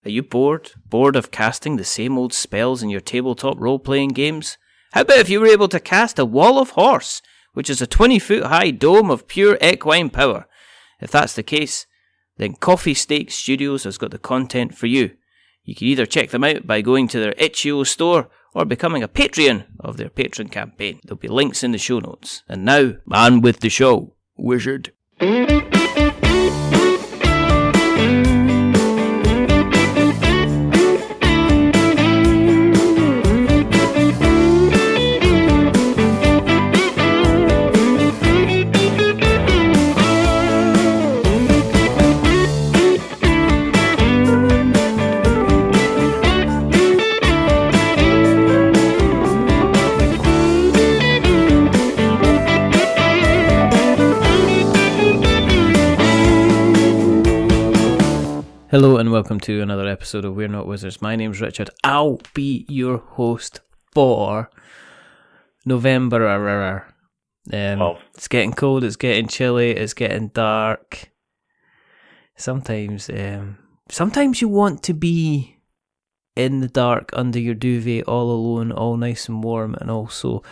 Are you bored? Bored of casting the same old spells in your tabletop role-playing games? How about if you were able to cast a Wall of Horse, which is a 20-foot-high dome of pure equine power? If that's the case, then Coffee Steak Studios has got the content for you. You can either check them out by going to their itch.io store or becoming a Patreon of their patron campaign. There'll be links in the show notes. And now, on with the show, Wizard. Hello and welcome to another episode of We're Not Wizards. My name's Richard. I'll be your host for November. It's getting cold, it's getting chilly, it's getting dark. Sometimes you want to be in the dark under your duvet all alone, all nice and warm and also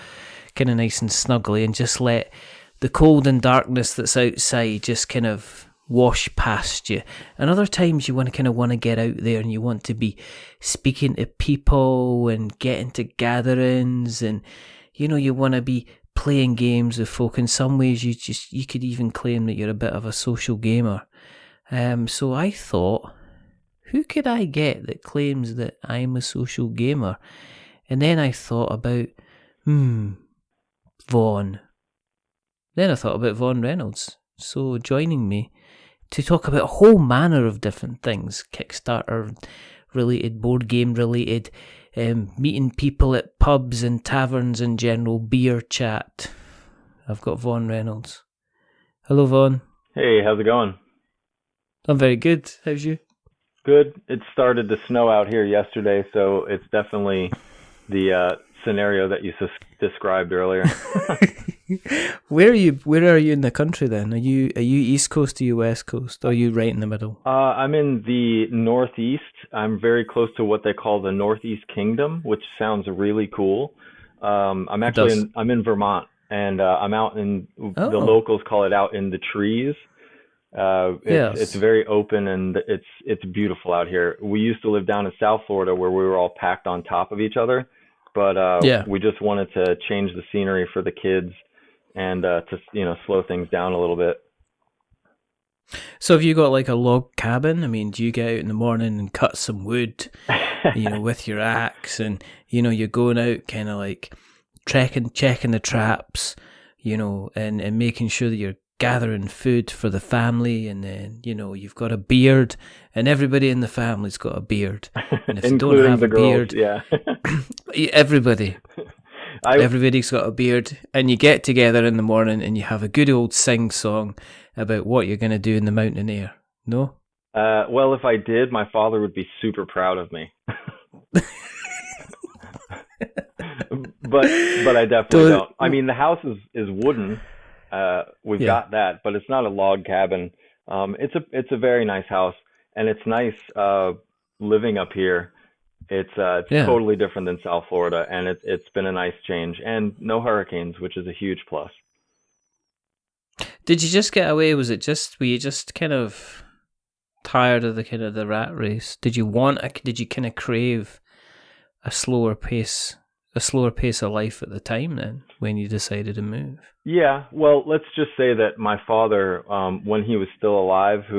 kind of nice and snuggly, and just let the cold and darkness that's outside just kind of wash past you. And other times you want to get out there and you want to be speaking to people and getting to gatherings, and you want to be playing games with folk. In some ways you could even claim that you're a bit of a social gamer. So I thought, who could I get that claims that I'm a social gamer? And then I thought about Vaughn. Then I thought about Vaughn Reynolds. So joining me to talk about a whole manner of different things, Kickstarter related, board game related, meeting people at pubs and taverns and general beer chat. I've got Vaughn Reynolds. Hello, Vaughn. Hey, how's it going? I'm very good. How's you? Good. It started to snow out here yesterday, so it's definitely the scenario that you described earlier. Where are you in the country then? Are you East Coast or you West Coast? Or are you right in the middle? I'm in the Northeast. I'm very close to what they call the Northeast Kingdom, which sounds really cool. I'm in Vermont, and I'm out in the locals call it out in the trees. It's very open and it's beautiful out here. We used to live down in South Florida where we were all packed on top of each other, but we just wanted to change the scenery for the kids and to slow things down a little bit. So have you got like a log cabin? I mean, do you get out in the morning and cut some wood, with your axe, and you're going out kind of like checking the traps, and making sure that you're gathering food for the family, and then you've got a beard, and everybody in the family's got a beard, and if you don't have a beard, everybody's got a beard, and you get together in the morning and you have a good old sing song about what you're going to do in the mountain air. No? Well, if I did, my father would be super proud of me. but I definitely don't. I mean, the house is wooden. We've got that, but it's not a log cabin. It's a very nice house, and it's nice living up here. It's totally different than South Florida, and it's been a nice change, and no hurricanes, which is a huge plus. Did you just get away? Were you just kind of tired of the rat race? Did you kind of crave a slower pace of life at the time then, when you decided to move? Yeah, well, let's just say that my father, when he was still alive, he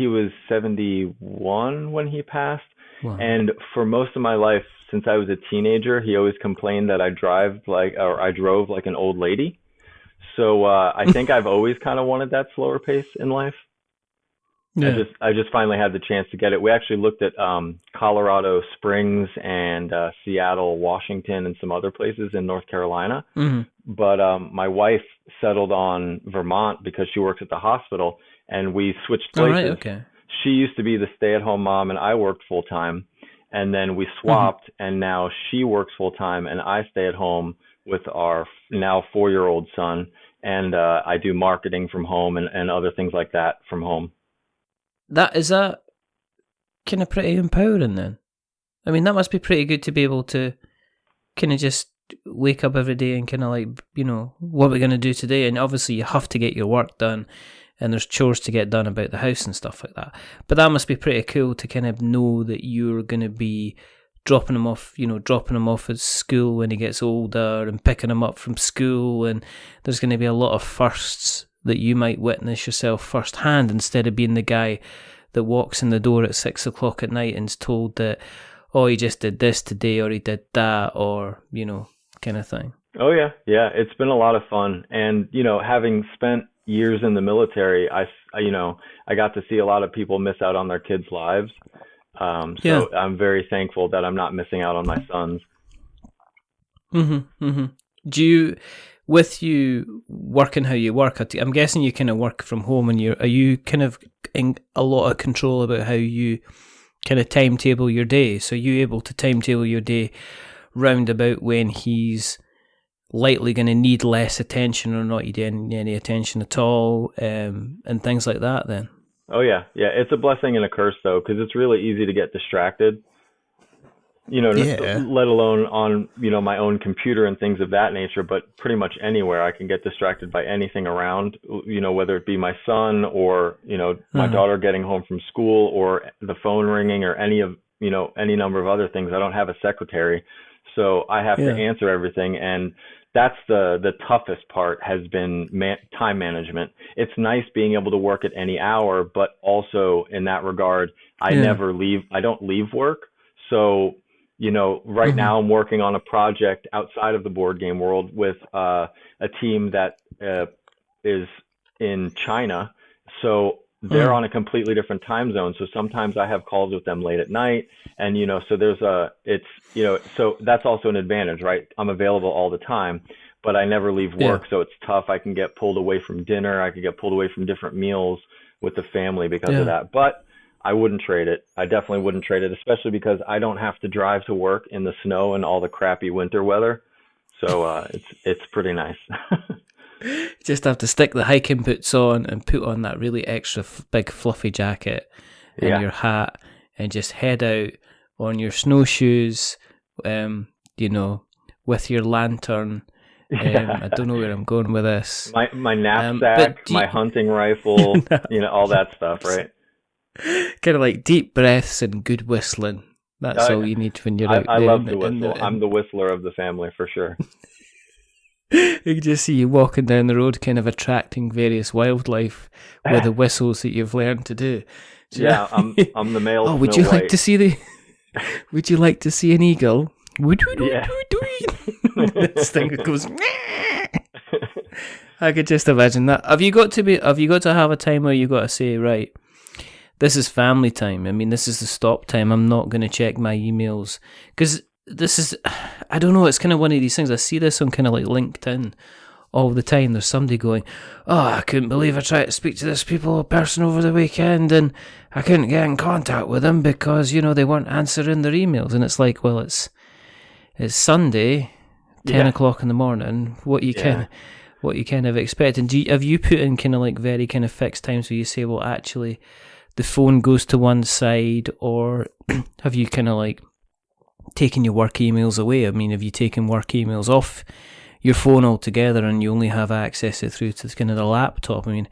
was 71 when he passed. Wow. And for most of my life, since I was a teenager, he always complained that I drove like an old lady. So I think I've always kind of wanted that slower pace in life. Yeah. I just finally had the chance to get it. We actually looked at Colorado Springs and Seattle, Washington, and some other places in North Carolina. Mm-hmm. But my wife settled on Vermont because she works at the hospital, and we switched places. Oh, right, okay. She used to be the stay-at-home mom, and I worked full-time. And then we swapped, and now she works full-time, and I stay at home with our now 4-year-old son. And I do marketing from home and other things like that from home. Can kind of pretty empowering then. I mean, that must be pretty good to be able to kind of just wake up every day and kind of like, you know, what we're going to do today. And obviously you have to get your work done and there's chores to get done about the house and stuff like that. But that must be pretty cool to kind of know that you're going to be dropping him off at school when he gets older and picking him up from school. And there's going to be a lot of firsts that you might witness yourself firsthand instead of being the guy that walks in the door at 6 o'clock at night and's told that, oh, he just did this today or he did that or, you know, kind of thing. Oh, yeah. Yeah. It's been a lot of fun. And, you know, having spent years in the military, I got to see a lot of people miss out on their kids' lives. So I'm very thankful that I'm not missing out on my sons. Mm-hmm. Mm-hmm. Do you, with you working how you work, I'm guessing you kind of work from home and are you kind of in a lot of control about how you kind of timetable your day? So are you able to timetable your day round about when he's likely going to need less attention or not need any attention at all, and things like that then? Oh, yeah. Yeah, it's a blessing and a curse, though, because it's really easy to get distracted, you know, let alone on, you know, my own computer and things of that nature, but pretty much anywhere I can get distracted by anything around, you know, whether it be my son or, you know, my daughter getting home from school or the phone ringing or any number of other things. I don't have a secretary, so I have to answer everything. And that's the toughest part has been time management. It's nice being able to work at any hour, but also in that regard, I don't leave work. So, you know, right now I'm working on a project outside of the board game world with a team that is in China. So they're on a completely different time zone. So sometimes I have calls with them late at night. And, you know, so so that's also an advantage, right? I'm available all the time, but I never leave work. So it's tough. I can get pulled away from dinner. I can get pulled away from different meals with the family because of that. But I wouldn't trade it. I definitely wouldn't trade it, especially because I don't have to drive to work in the snow and all the crappy winter weather. So it's pretty nice. Just have to stick the hiking boots on and put on that really extra big fluffy jacket and your hat and just head out on your snowshoes, you know, with your lantern. I don't know where I'm going with this. My knapsack, my hunting rifle, you know, all that stuff, right? Kind of like deep breaths and good whistling. That's all you need when you're out there. I love to whistle. I'm the whistler of the family for sure. You can just see you walking down the road, kind of attracting various wildlife with the whistles that you've learned to do. I'm the male. Oh, would you like to see Would you like to see an eagle? This thing goes. I could just imagine that. Have you got to have a time where you got to say, right, this is family time. I mean, this is the stop time. I'm not going to check my emails because this is, I don't know, it's kind of one of these things. I see this on kind of like LinkedIn all the time. There's somebody going, oh, I couldn't believe I tried to speak to this person over the weekend and I couldn't get in contact with them because, you know, they weren't answering their emails. And it's like, well, it's Sunday, 10 o'clock in the morning. What you kind of expect. And have you put in kind of like very kind of fixed times where you say, well, actually, the phone goes to one side, or have you kind of like taken your work emails away? I mean, have you taken work emails off your phone altogether and you only have access it through to kind of the laptop? I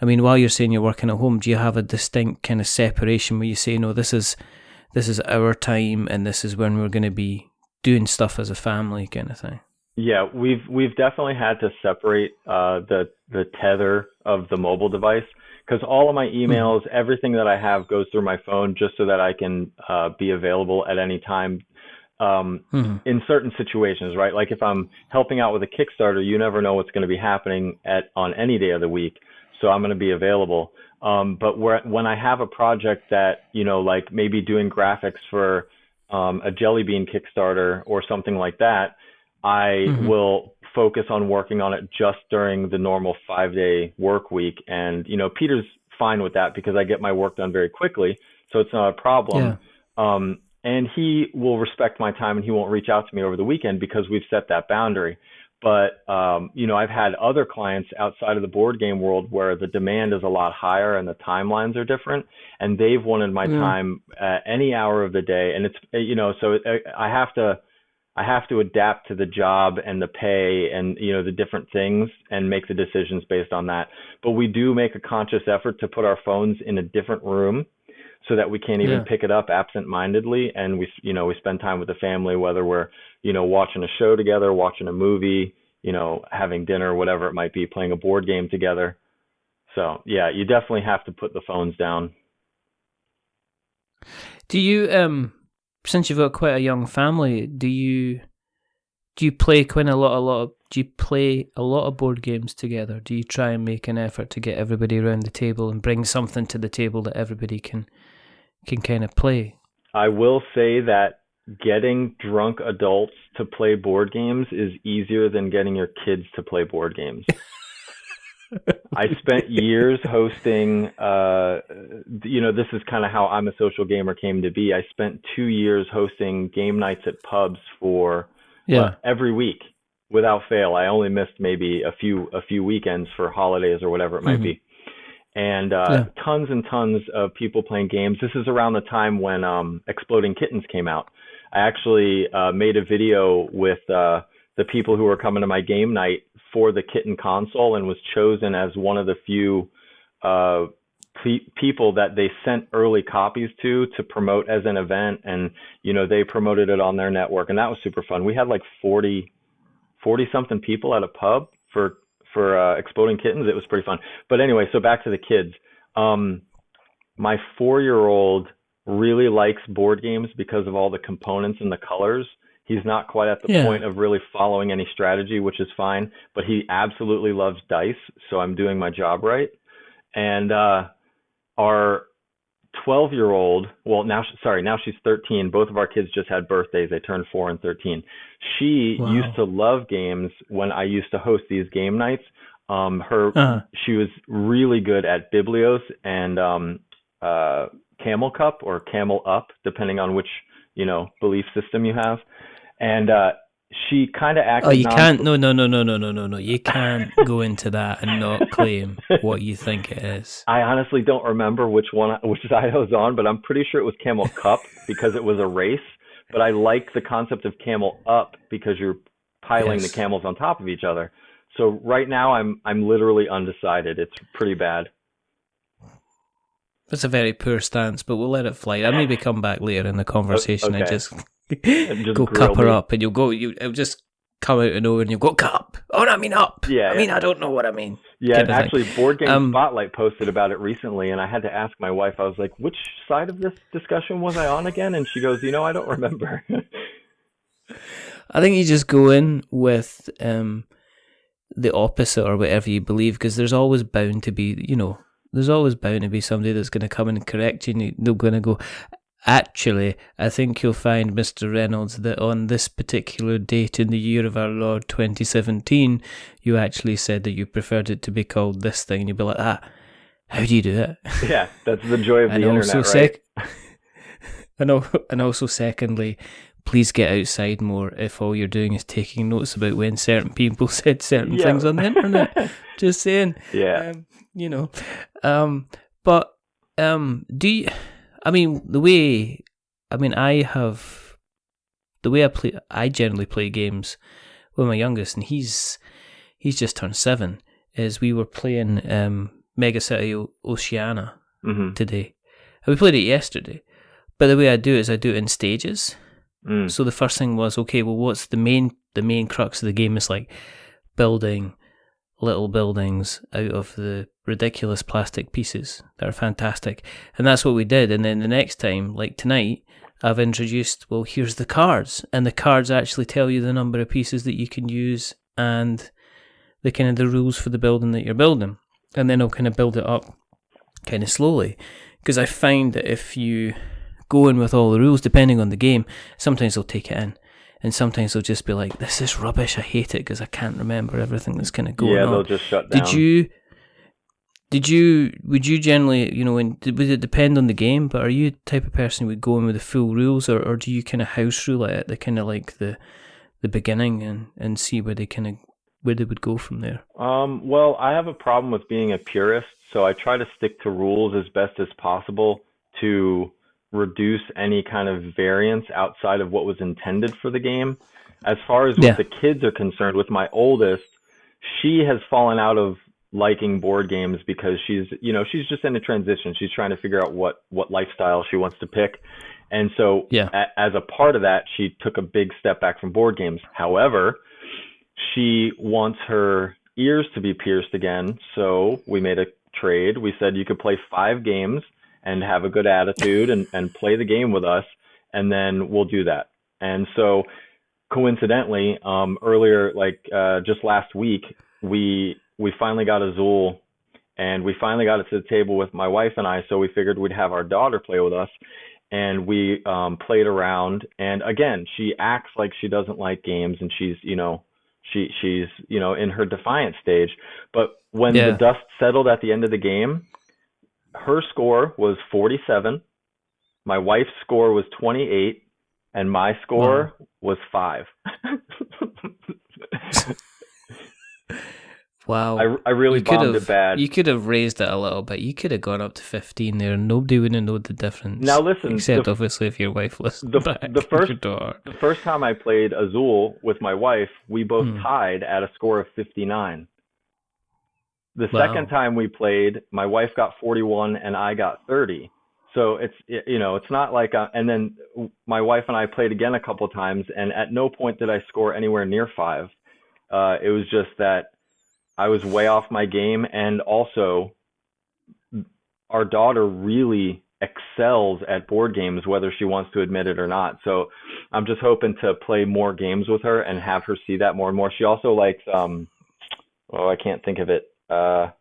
mean, while you're saying you're working at home, do you have a distinct kind of separation where you say, no, this is our time and this is when we're going to be doing stuff as a family kind of thing? Yeah, we've definitely had to separate the tether of the mobile device, because all of my emails, everything that I have goes through my phone just so that I can be available at any time in certain situations, right? Like if I'm helping out with a Kickstarter, you never know what's going to be happening on any day of the week. So I'm going to be available. But when I have a project that, you know, like maybe doing graphics for a Jelly Bean Kickstarter or something like that, I will focus on working on it just during the normal 5-day work week. And, you know, Peter's fine with that because I get my work done very quickly. So it's not a problem. And he will respect my time and he won't reach out to me over the weekend because we've set that boundary. But, I've had other clients outside of the board game world where the demand is a lot higher and the timelines are different, and they've wanted my time at any hour of the day. And I have to adapt to the job and the pay and, the different things and make the decisions based on that. But we do make a conscious effort to put our phones in a different room so that we can't even pick it up absent-mindedly. And we spend time with the family, whether we're, watching a show together, watching a movie, having dinner, whatever it might be, playing a board game together. So yeah, you definitely have to put the phones down. Do you, since you've got quite a young family, do you play quite a lot do you play a lot of board games together? Do you try and make an effort to get everybody around the table and bring something to the table that everybody can kind of play? I will say that getting drunk adults to play board games is easier than getting your kids to play board games. I spent years hosting, this is kind of how I'm a Social Gamer came to be. I spent 2 years hosting game nights at pubs for every week without fail. I only missed maybe a few weekends for holidays or whatever it might be. And tons and tons of people playing games. This is around the time when Exploding Kittens came out. I actually made a video with the people who were coming to my game night for the Kitten console and was chosen as one of the few people that they sent early copies to promote as an event. And, they promoted it on their network. And that was super fun. We had like 40 something people at a pub for Exploding Kittens. It was pretty fun. But anyway, so back to the kids. My 4-year-old really likes board games because of all the components and the colors. He's not quite at the point of really following any strategy, which is fine, but he absolutely loves dice. So I'm doing my job right. And our 12-year-old, now she's 13. Both of our kids just had birthdays. They turned 4 and 13. She used to love games when I used to host these game nights. She was really good at Biblios and Camel Cup or Camel Up, depending on which, belief system you have. And she kind of acted... Oh, you can't... No. You can't go into that and not claim what you think it is. I honestly don't remember which side I was on, but I'm pretty sure it was Camel Cup because it was a race. But I like the concept of Camel Up because you're piling the camels on top of each other. So right now I'm literally undecided. It's pretty bad. That's a very poor stance, but we'll let it fly. I'll maybe come back later in the conversation and just go cup her up, and it'll just come out of nowhere, and you'll go cup. Oh, no, I mean up. Yeah. I don't know what I mean. Yeah, actually, Board Game Spotlight posted about it recently, and I had to ask my wife. I was like, "Which side of this discussion was I on again?" And she goes, "I don't remember." I think you just go in with the opposite or whatever you believe, because there's always bound to be, there's always bound to be somebody that's going to come in and correct you, and they're going to go, actually, I think you'll find, Mr. Reynolds, that on this particular date in the year of our Lord 2017, you actually said that you preferred it to be called this thing, and you'll be like, how do you do it? Yeah, that's the joy of the internet, right? And also, secondly, please get outside more if all you're doing is taking notes about when certain people said certain things on the internet. Just saying. Yeah. But do you... I generally play games with my youngest, and he's just turned 7. Is we were playing Mega City Oceania today. And we played it yesterday. But the way I do it is I do it in stages. So the first thing was, okay, well, what's the main crux of the game is like building little buildings out of the ridiculous plastic pieces that are fantastic. And that's what we did. And then the next time, like tonight, I've introduced, well, here's the cards. And the cards actually tell you the number of pieces that you can use and the kind of the rules for the building that you're building. And then I'll kind of build it up kind of slowly. Because I find that if you go in with all the rules, depending on the game, sometimes they'll take it in. And sometimes they'll just be like, this is rubbish, I hate it because I can't remember everything that's kind of going on. Yeah, they'll just shut down. Would you generally, would it depend on the game, but are you the type of person who would go in with the full rules, or do you kind of house rule it at the kind of like the beginning and see where they kind of they would go from there? Well, I have a problem with being a purist, so I try to stick to rules as best as possible to reduce any kind of variance outside of what was intended for the game. As far as what the kids are concerned, with my oldest, she has fallen out of liking board games because she's just in a transition. She's trying to figure out what lifestyle she wants to pick. And so as a part of that, she took a big step back from board games. However, she wants her ears to be pierced again. So we made a trade. We said you could play 5 games and have a good attitude and play the game with us, and then we'll do that. And so coincidentally, earlier, just last week, we finally got Azul, and we finally got it to the table with my wife and I. So we figured we'd have our daughter play with us, and we played around. And again, she acts like she doesn't like games, and she's in her defiant stage. But when the dust settled at the end of the game, her score was 47, my wife's score was 28, and my score was 5. Wow. I really bombed it bad. You could have raised it a little bit. You could have gone up to 15 there, and nobody would have known the difference. Now listen, except obviously if your wife listened back. The first time I played Azul with my wife, we both tied at a score of 59. The second time we played, my wife got 41 and I got 30. So it's not like, and then my wife and I played again a couple of times, and at no point did I score anywhere near 5. It was just that I was way off my game, and also our daughter really excels at board games, whether she wants to admit it or not. So I'm just hoping to play more games with her and have her see that more and more. She also likes, I can't think of it,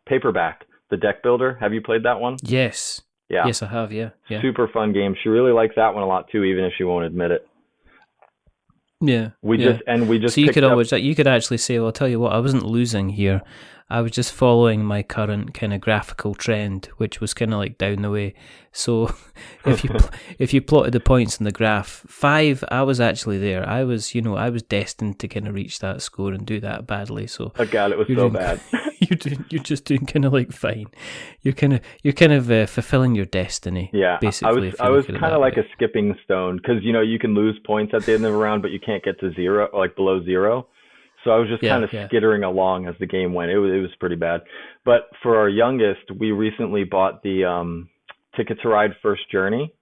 Paperback, the deck builder. Have you played that one? Yes. Yeah. Yes, I have. Yeah. Super fun game. She really likes that one a lot too, even if she won't admit it. Yeah. We just so you could actually say, well, I'll tell you what, I wasn't losing here. I was just following my current kind of graphical trend, which was kind of like down the way. So if you plotted the points in the graph, 5, I was actually there. I was destined to kind of reach that score and do that badly. So oh God, it was so bad. You're just doing kind of like fine. You're kind of fulfilling your destiny. Yeah, basically. I was kind of like a skipping stone, because you can lose points at the end of the round, but you can't get to 0, like below 0. So I was just kind of skittering along as the game went. It was pretty bad. But for our youngest, we recently bought the Ticket to Ride First Journey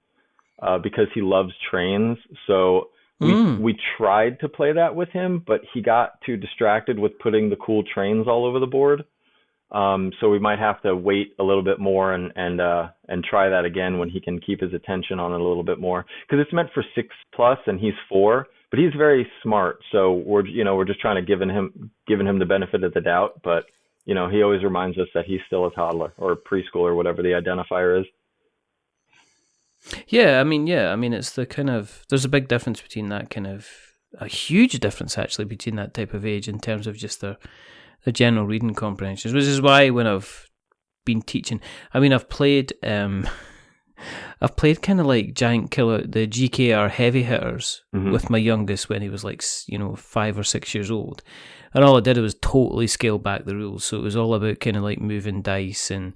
because he loves trains. So we tried to play that with him, but he got too distracted with putting the cool trains all over the board. So we might have to wait a little bit more and try that again when he can keep his attention on it a little bit more, because it's meant for 6+ and he's 4. But he's very smart, so we're just trying to giving him the benefit of the doubt. But he always reminds us that he's still a toddler or preschool or whatever the identifier is. Yeah, I mean, it's the kind of, there's a big difference between that kind of, a huge difference actually between that type of age in terms of just the general reading comprehensions, which is why when I've been teaching, I mean, I've played kind of like Giant Killer, the GKR heavy hitters with my youngest when he was like, 5 or 6 years old. And all I did was totally scale back the rules. So it was all about kind of like moving dice, and,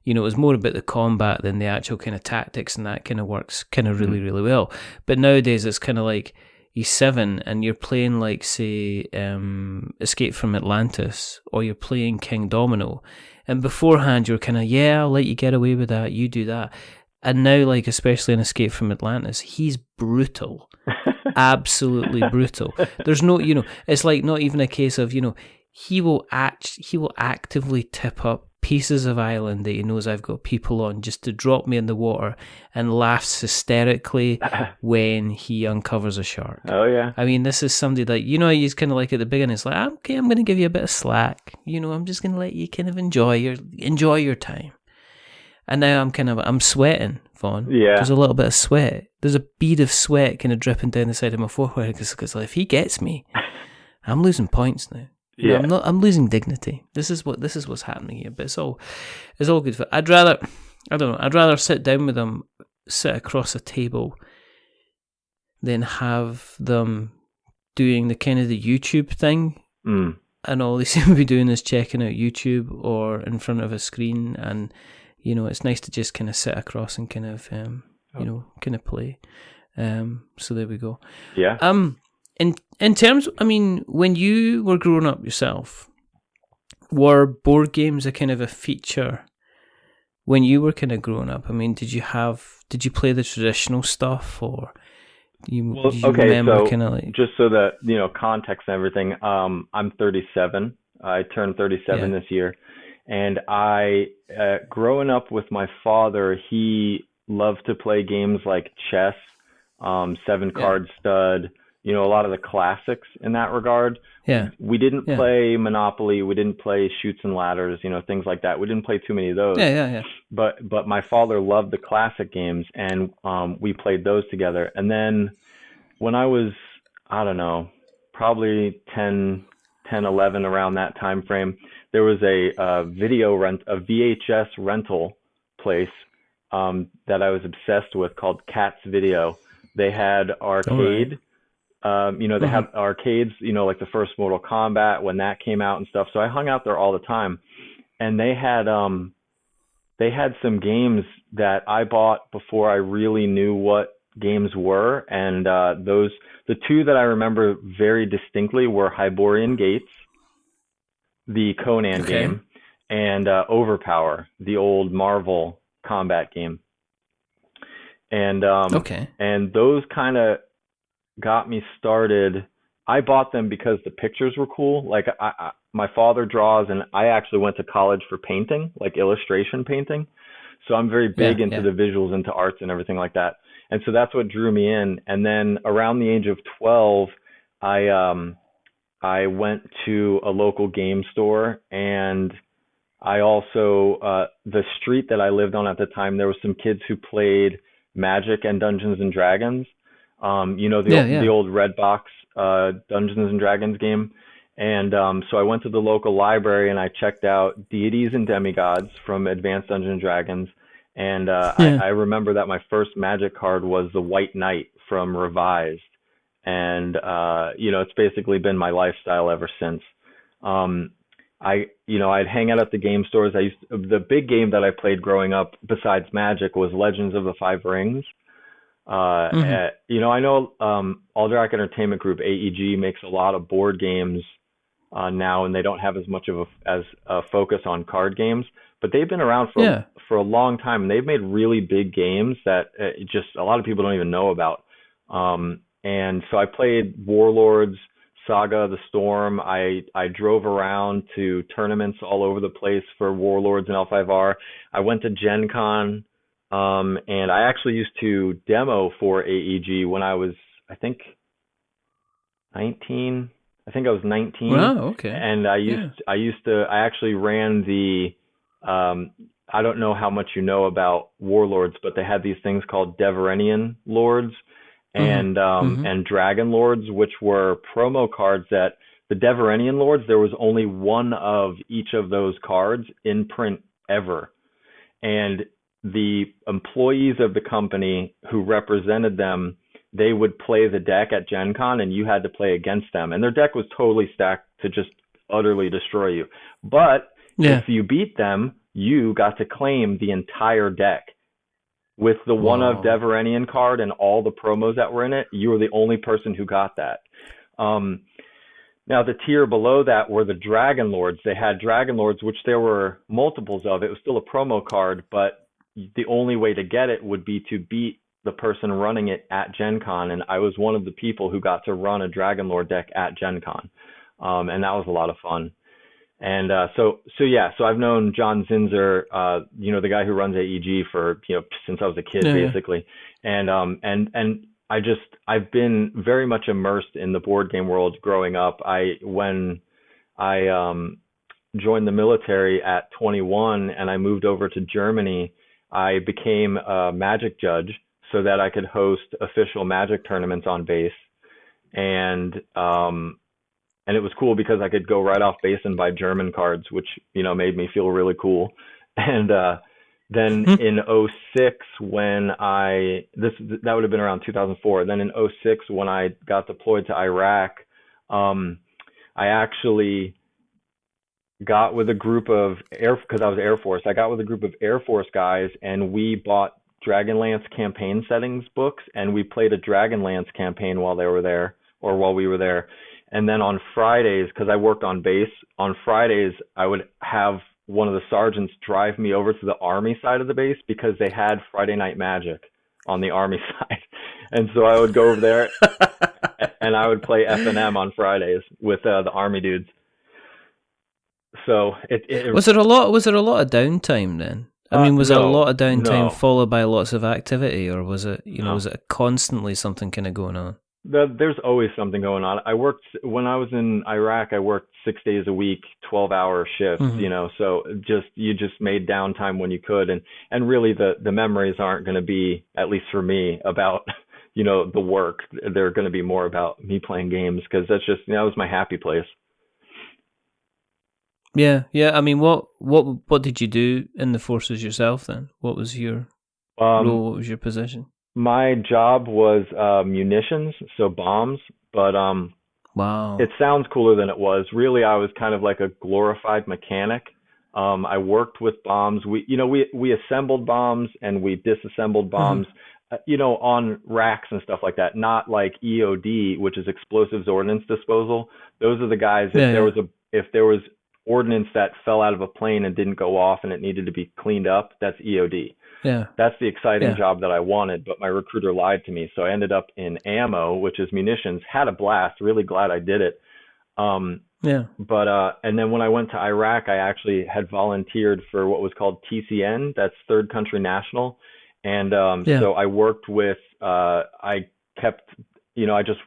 it was more about the combat than the actual kind of tactics, and that kind of works kind of really, really well. But nowadays it's kind of like he's 7 and you're playing like, say, Escape from Atlantis, or you're playing King Domino. And beforehand you're kind of, I'll let you get away with that, you do that. And now, like, especially in Escape from Atlantis, he's brutal. Absolutely brutal. There's no, it's like not even a case of, he will actively tip up pieces of island that he knows I've got people on just to drop me in the water, and laughs hysterically when he uncovers a shark. Oh, yeah. I mean, this is somebody that, he's kind of like at the beginning, it's like, okay, I'm going to give you a bit of slack. I'm just going to let you kind of enjoy your time. And now I'm sweating, Vaughn. Yeah. There's a little bit of sweat. There's a bead of sweat kind of dripping down the side of my forehead, because like, if he gets me, I'm losing points now. Yeah. I'm losing dignity. This is what's happening here. But it's all good. I'd rather sit down with them, sit across a table, than have them doing the kind of the YouTube thing. and all they seem to be doing is checking out YouTube or in front of a screen, and it's nice to just kind of sit across and kind of kind of play. So there we go. Yeah. In terms, when you were growing up yourself, were board games a kind of a feature when you were kind of growing up? Did you play the traditional stuff, or remember kind of like... Just so that, context and everything, I'm 37. I turned 37 this year. And I, growing up with my father, he loved to play games like chess, 7-card stud, a lot of the classics in that regard. Yeah. We didn't play Monopoly. We didn't play Chutes and Ladders, things like that. We didn't play too many of those. Yeah. But my father loved the classic games, and we played those together. And then when I was, I don't know, probably 10, 11, around that time frame, there was a VHS rental place that I was obsessed with called Cat's Video. They had arcade. They had arcades, like the first Mortal Kombat when that came out and stuff. So I hung out there all the time, and they had some games that I bought before I really knew what games were. And the two that I remember very distinctly were Hyborian Gates, the Conan game, and Overpower, the old Marvel combat game. And and those kind of got me started. I bought them because the pictures were cool. Like my father draws, and I actually went to college for painting, like illustration painting. So I'm very big into the visuals, into arts and everything like that. And so that's what drew me in. And then around the age of 12, I went to a local game store, and I also, the street that I lived on at the time, there were some kids who played Magic and Dungeons and Dragons. The old red box Dungeons and Dragons game. And so I went to the local library and I checked out Deities and Demigods from Advanced Dungeons and Dragons. And I remember that my first Magic card was the White Knight from Revised. And, it's basically been my lifestyle ever since. I'd hang out at the game stores. The big game that I played growing up besides Magic was Legends of the Five Rings. I know Alderac Entertainment Group, AEG, makes a lot of board games now, and they don't have as much of a focus on card games, but they've been around for a long time, and they've made really big games that just a lot of people don't even know about. And so I played Warlords, Saga of the Storm. I drove around to tournaments all over the place for Warlords and L5R. I went to Gen Con. And I actually used to demo for AEG when I was, I think, 19. I think I was 19. Wow, okay. And I actually ran the, I don't know how much you know about Warlords, but they had these things called Deverenian Lords and Dragon Lords, which were promo cards that the Deverenian Lords, there was only one of each of those cards in print ever. And the employees of the company who represented them, they would play the deck at Gen Con, and you had to play against them. And their deck was totally stacked to just utterly destroy you. But if you beat them, you got to claim the entire deck. With the one of Deverenian card and all the promos that were in it, you were the only person who got that. Now, the tier below that were the Dragon Lords. They had Dragon Lords, which there were multiples of. It was still a promo card, but the only way to get it would be to beat the person running it at Gen Con. And I was one of the people who got to run a Dragon Lord deck at Gen Con. And that was a lot of fun. And so I've known John Zinzer, the guy who runs AEG for, since I was a kid, basically. And I've been very much immersed in the board game world growing up. When I joined the military at 21 and I moved over to Germany, I became a Magic judge so that I could host official Magic tournaments on base. And it was cool because I could go right off base and buy German cards, which, made me feel really cool. And then in 06, when that would have been around 2004. Then in 06, when I got deployed to Iraq, I actually got with a group of because I was Air Force. I got with a group of Air Force guys, and we bought Dragonlance campaign settings books, and we played a Dragonlance campaign while they were there, or while we were there. And then on Fridays, because I worked on base, on Fridays I would have one of the sergeants drive me over to the Army side of the base because they had Friday Night Magic on the Army side. And so I would go over there and I would play F&M on Fridays with the Army dudes. So was there a lot of downtime then? I mean, was it a lot of downtime followed by lots of activity, or was it, was it constantly something kind of going on? There's always something going on. When I was in Iraq, I worked 6 days a week, 12-hour shifts, so you just made downtime when you could. And really the memories aren't going to be, at least for me, about, the work. They're going to be more about me playing games, because that's just, that was my happy place. Yeah. I mean, what did you do in the forces yourself then? What was your role? What was your position? My job was munitions, so bombs, but wow, it sounds cooler than it was. Really, I was kind of like a glorified mechanic. I worked with bombs. We assembled bombs and we disassembled bombs, on racks and stuff like that. Not like EOD, which is explosives ordnance disposal. Those are the guys. If there was ordnance that fell out of a plane and didn't go off and it needed to be cleaned up, that's EOD. Yeah. That's the exciting job that I wanted, but my recruiter lied to me. So I ended up in ammo, which is munitions. Had a blast. Really glad I did it. But and then when I went to Iraq, I actually had volunteered for what was called TCN. That's Third Country National. And so I worked with, I just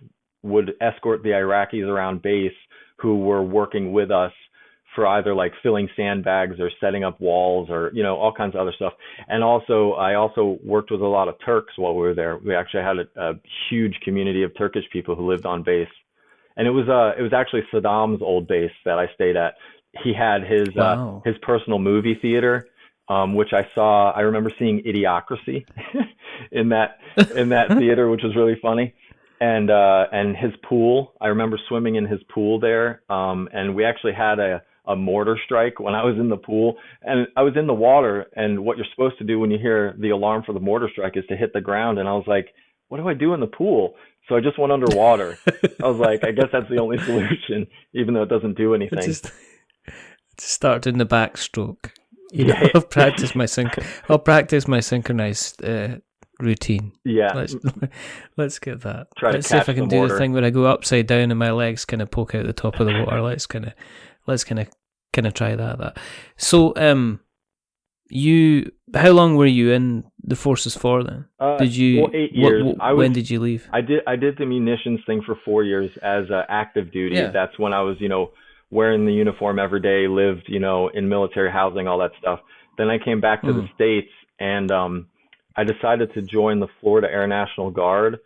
would escort the Iraqis around base who were working with us for either like filling sandbags or setting up walls or, all kinds of other stuff. And I also worked with a lot of Turks while we were there. We actually had a huge community of Turkish people who lived on base. And it was actually Saddam's old base that I stayed at. He had his personal movie theater, which I remember seeing Idiocracy in that theater, which was really funny. And his pool, I remember swimming in his pool there. And we actually had a mortar strike when I was in the pool, and I was in the water, and what you're supposed to do when you hear the alarm for the mortar strike is to hit the ground. And I was like, what do I do in the pool? So I just went underwater. I was like, I guess that's the only solution, even though it doesn't do anything. Just start doing the backstroke. I'll practice my synchronized routine. Yeah. Let's get that. Let's see if I can do the thing where I go upside down and my legs kind of poke out the top of the water. Let's kind of try that. So, how long were you in the forces for then? 8 years. When did you leave? I did the munitions thing for 4 years as active duty. Yeah. That's when I was, wearing the uniform every day, lived, in military housing, all that stuff. Then I came back to the States, and I decided to join the Florida Air National Guard.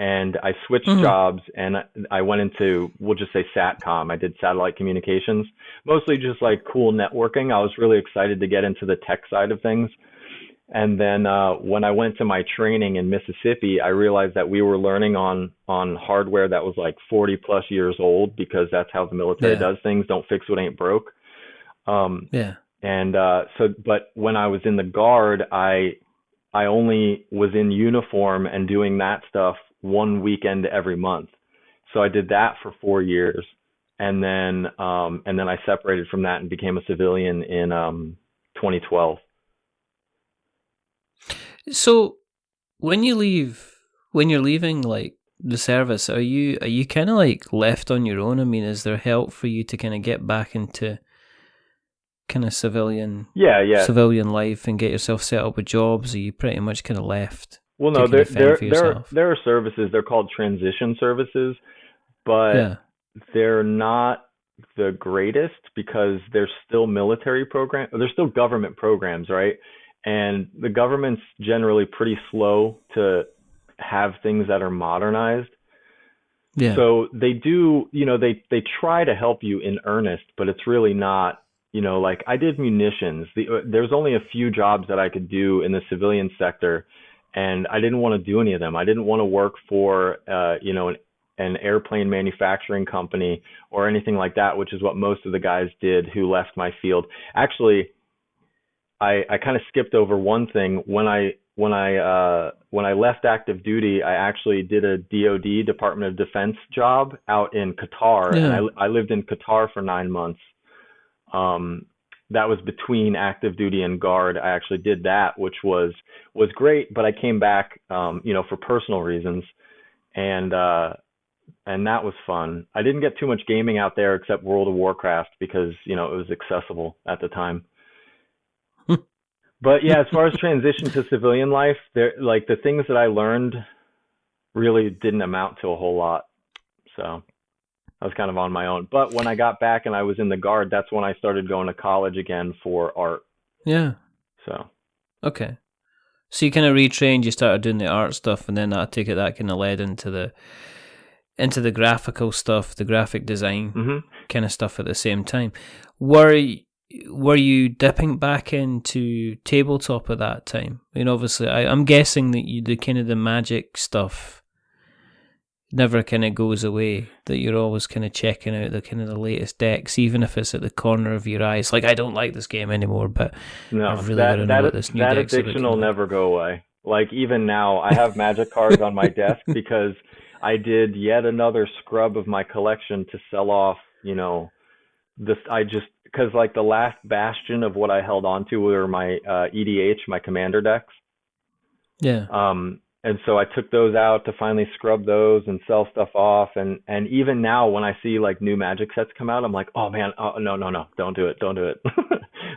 And I switched jobs, and I went into, we'll just say SATCOM. I did satellite communications, mostly just like cool networking. I was really excited to get into the tech side of things. And then when I went to my training in Mississippi, I realized that we were learning on hardware that was like 40 plus years old, because that's how the military does things. Don't fix what ain't broke. And but when I was in the Guard, I only was in uniform and doing that stuff one weekend every month. So I did that for 4 years. And then I separated from that and became a civilian in 2012. So when you're leaving like the service, are you kind of like left on your own? I mean, is there help for you to kind of get back into kind of civilian life and get yourself set up with jobs? Are you pretty much kind of left? Well, no, there are services. They're called transition services, but they're not the greatest, because they're still military programs. They're still government programs, right? And the government's generally pretty slow to have things that are modernized. Yeah. So they do, they try to help you in earnest, but it's really not, like I did munitions. There's only a few jobs that I could do in the civilian sector, and I didn't want to do any of them. I didn't want to work for, an an airplane manufacturing company or anything like that, which is what most of the guys did who left my field. Actually, I kind of skipped over one thing. When I left active duty, I actually did a DoD, Department of Defense job out in Qatar, and I lived in Qatar for 9 months. That was between active duty and guard. I actually did that, which was great, but I came back, for personal reasons, and that was fun. I didn't get too much gaming out there except World of Warcraft because, it was accessible at the time. But yeah, as far as transition to civilian life, the things that I learned really didn't amount to a whole lot. So I was kind of on my own. But when I got back and I was in the guard, that's when I started going to college again for art. Yeah. So. Okay. So you kind of retrained, you started doing the art stuff, and then that kind of led into the graphical stuff, the graphic design kind of stuff at the same time. Were you dipping back into tabletop at that time? I mean, obviously, I'm guessing that the magic stuff never kind of goes away, that you're always kind of checking out the latest decks, even if it's at the corner of your eyes. Like, I don't like this game anymore, but no, I really want to know what this new deck's that addiction will never go away. Like, even now, I have magic cards on my desk because I did yet another scrub of my collection to sell off, because like the last bastion of what I held on to were my EDH, my commander decks. Yeah. And so I took those out to finally scrub those and sell stuff off. And even now when I see like new magic sets come out, I'm like, oh man, no, don't do it.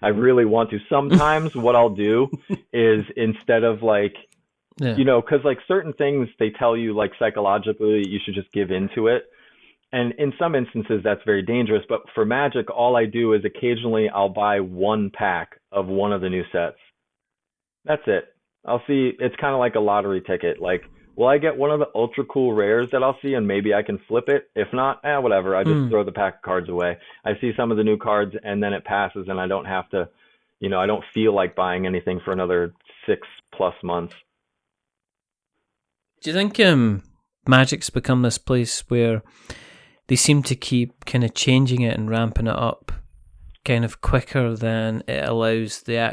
I really want to. Sometimes what I'll do is instead of like, because like certain things they tell you like psychologically you should just give into it. And in some instances, that's very dangerous. But for Magic, all I do is occasionally I'll buy one pack of one of the new sets. That's it. I'll see. It's kind of like a lottery ticket. Like, will I get one of the ultra cool rares that I'll see and maybe I can flip it? If not, whatever. I just throw the pack of cards away. I see some of the new cards and then it passes and I don't have to, I don't feel like buying anything for another 6+ months. Do you think Magic's become this place where they seem to keep kind of changing it and ramping it up kind of quicker than it allows the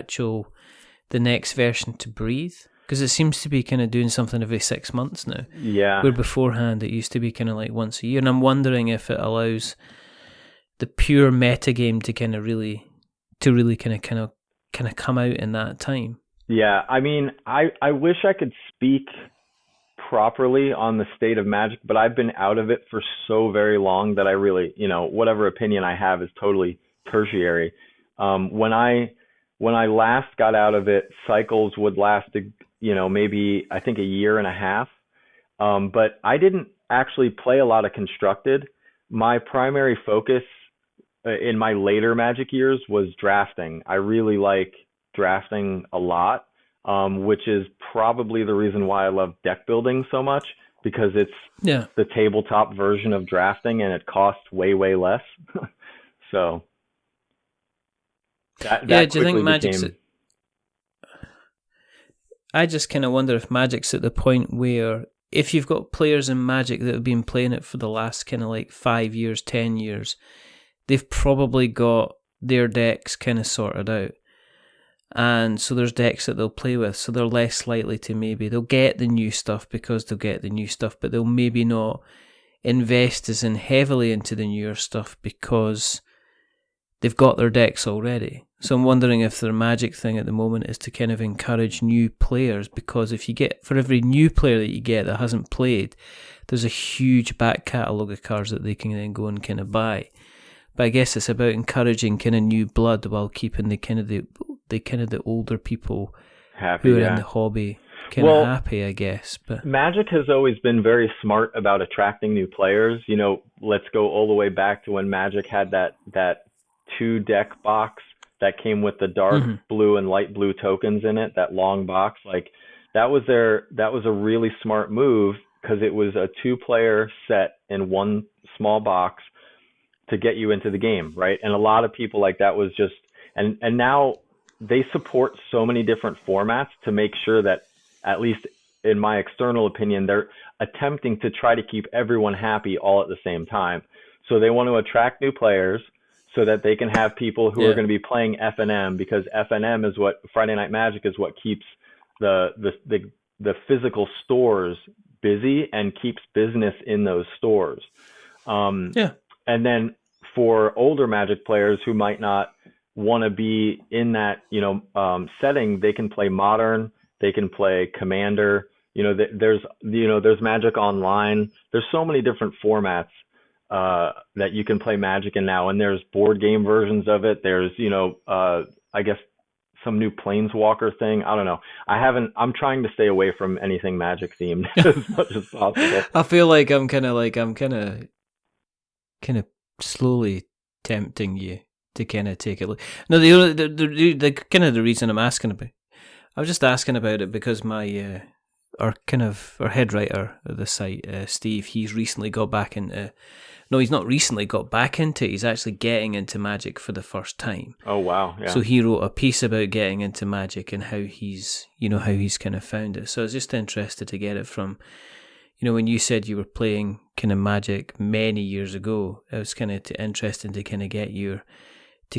next version to breathe? Because it seems to be kind of doing something every 6 months now. Yeah. Where beforehand it used to be kind of like once a year. And I'm wondering if it allows the pure metagame to really kind of come out in that time. Yeah. I mean, I wish I could speak properly on the state of Magic, but I've been out of it for so very long that I really, whatever opinion I have is totally tertiary. When I last got out of it, cycles would last, maybe I think a year and a half. But I didn't actually play a lot of Constructed. My primary focus in my later Magic years was drafting. I really like drafting a lot. Which is probably the reason why I love deck building so much, because it's the tabletop version of drafting and it costs way, way less. So that do you think Magic's I just kind of wonder if Magic's at the point where if you've got players in Magic that have been playing it for the last kind of like 5 years, 10 years, they've probably got their decks kind of sorted out. And so there's decks that they'll play with, so they're less likely to they'll get the new stuff because they'll get the new stuff, but they'll maybe not invest as in heavily into the newer stuff because they've got their decks already. So I'm wondering if their Magic thing at the moment is to kind of encourage new players, because if you get, for every new player that you get that hasn't played, there's a huge back catalogue of cards that they can then go and kind of buy. But I guess it's about encouraging kind of new blood while keeping the older people happy, who are in the hobby kind of happy, I guess. But Magic has always been very smart about attracting new players. Let's go all the way back to when Magic had that 2-deck box that came with the dark blue and light blue tokens in it, that long box. Like that was a really smart move because it was a 2-player set in one small box to get you into the game, right? And a lot of people like that was just, and now they support so many different formats to make sure that at least in my external opinion, they're attempting to try to keep everyone happy all at the same time. So they want to attract new players so that they can have people who are going to be playing FNM, because FNM is what Friday Night Magic is what keeps the physical stores busy and keeps business in those stores. And then for older Magic players who might not want to be in that, setting, they can play Modern, they can play Commander. There's Magic Online. There's so many different formats that you can play Magic in now, and there's board game versions of it. There's, I guess some new Planeswalker thing. I don't know. I'm trying to stay away from anything Magic themed as much as possible. I feel like I'm kind of slowly tempting you to kind of take it. No, the kind of the reason I'm asking about, I was just asking about it because my our head writer of the site, Steve, he's recently got back into. No, he's not recently got back into it. He's actually getting into Magic for the first time. Oh, wow. Yeah. So he wrote a piece about getting into Magic and how he's kind of found it. So I was just interested to get it from, when you said you were playing kind of Magic many years ago, it was kind of interesting to kind of get your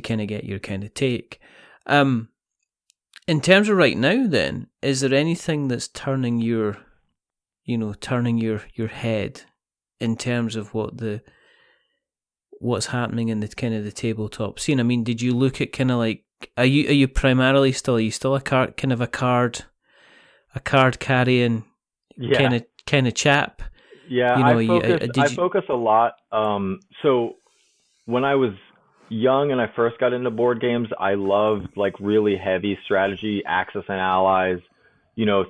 kind of take. In terms of right now then, is there anything that's turning your head in terms of what's happening in the kind of the tabletop scene? I mean, did you look at kind of like, are you primarily still a card carrying kind of chap? Yeah, I focus a lot. So when I was young and I first got into board games, I loved like really heavy strategy, Axis and Allies,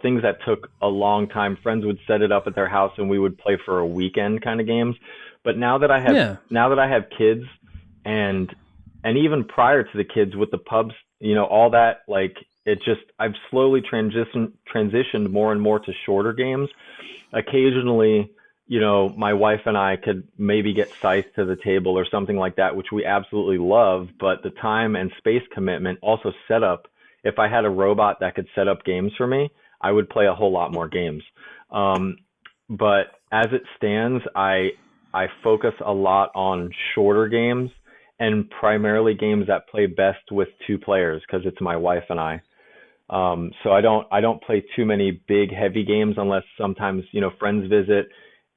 things that took a long time. Friends would set it up at their house and we would play for a weekend kind of games. But now that I have kids, and even prior to the kids with the pubs, all that, like, I've slowly transitioned more and more to shorter games. Occasionally, my wife and I could maybe get Scythe to the table or something like that, which we absolutely love, but the time and space commitment, also setup. If I had a robot that could set up games for me, I would play a whole lot more games. But as it stands, I focus a lot on shorter games, and primarily games that play best with two players, because it's my wife and I. So I don't play too many big heavy games unless sometimes friends visit,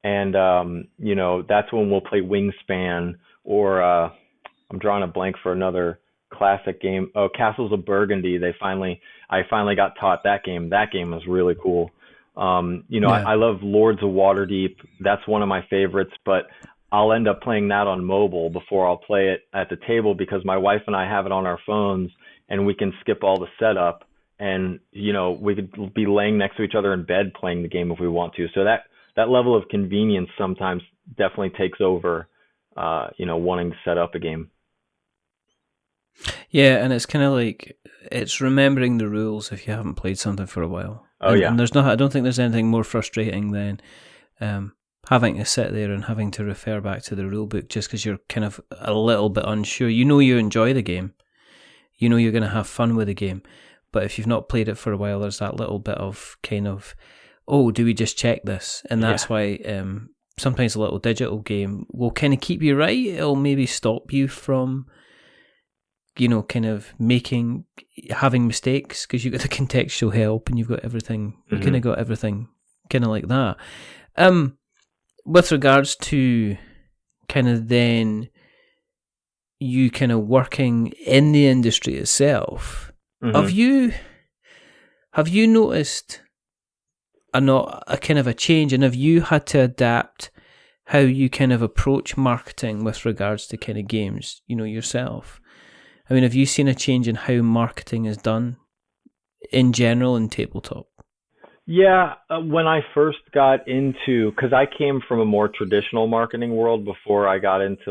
and that's when we'll play Wingspan, or I'm drawing a blank for another classic game. Oh, Castles of Burgundy. I finally got taught that game. That game was really cool. I love Lords of Waterdeep. That's one of my favorites, but I'll end up playing that on mobile before I'll play it at the table, because my wife and I have it on our phones and we can skip all the setup, and we could be laying next to each other in bed playing the game if we want to. So that level of convenience sometimes definitely takes over wanting to set up a game. Yeah, and it's kind of like, it's remembering the rules if you haven't played something for a while. And I don't think there's anything more frustrating than having to sit there and having to refer back to the rule book just because you're kind of a little bit unsure. You enjoy the game. You're going to have fun with the game. But if you've not played it for a while, there's that little bit of kind of, oh, do we just check this? And that's why sometimes a little digital game will kind of keep you right. It'll maybe stop you from, kind of having mistakes, because you've got the contextual help and you've got everything, you kind of got everything kind of like that. With regards to kind of then you kind of working in the industry itself, have you noticed a kind of a change, and have you had to adapt how you kind of approach marketing with regards to kind of games, yourself? I mean, have you seen a change in how marketing is done in general in tabletop? Yeah, when I first got into, because I came from a more traditional marketing world before I got into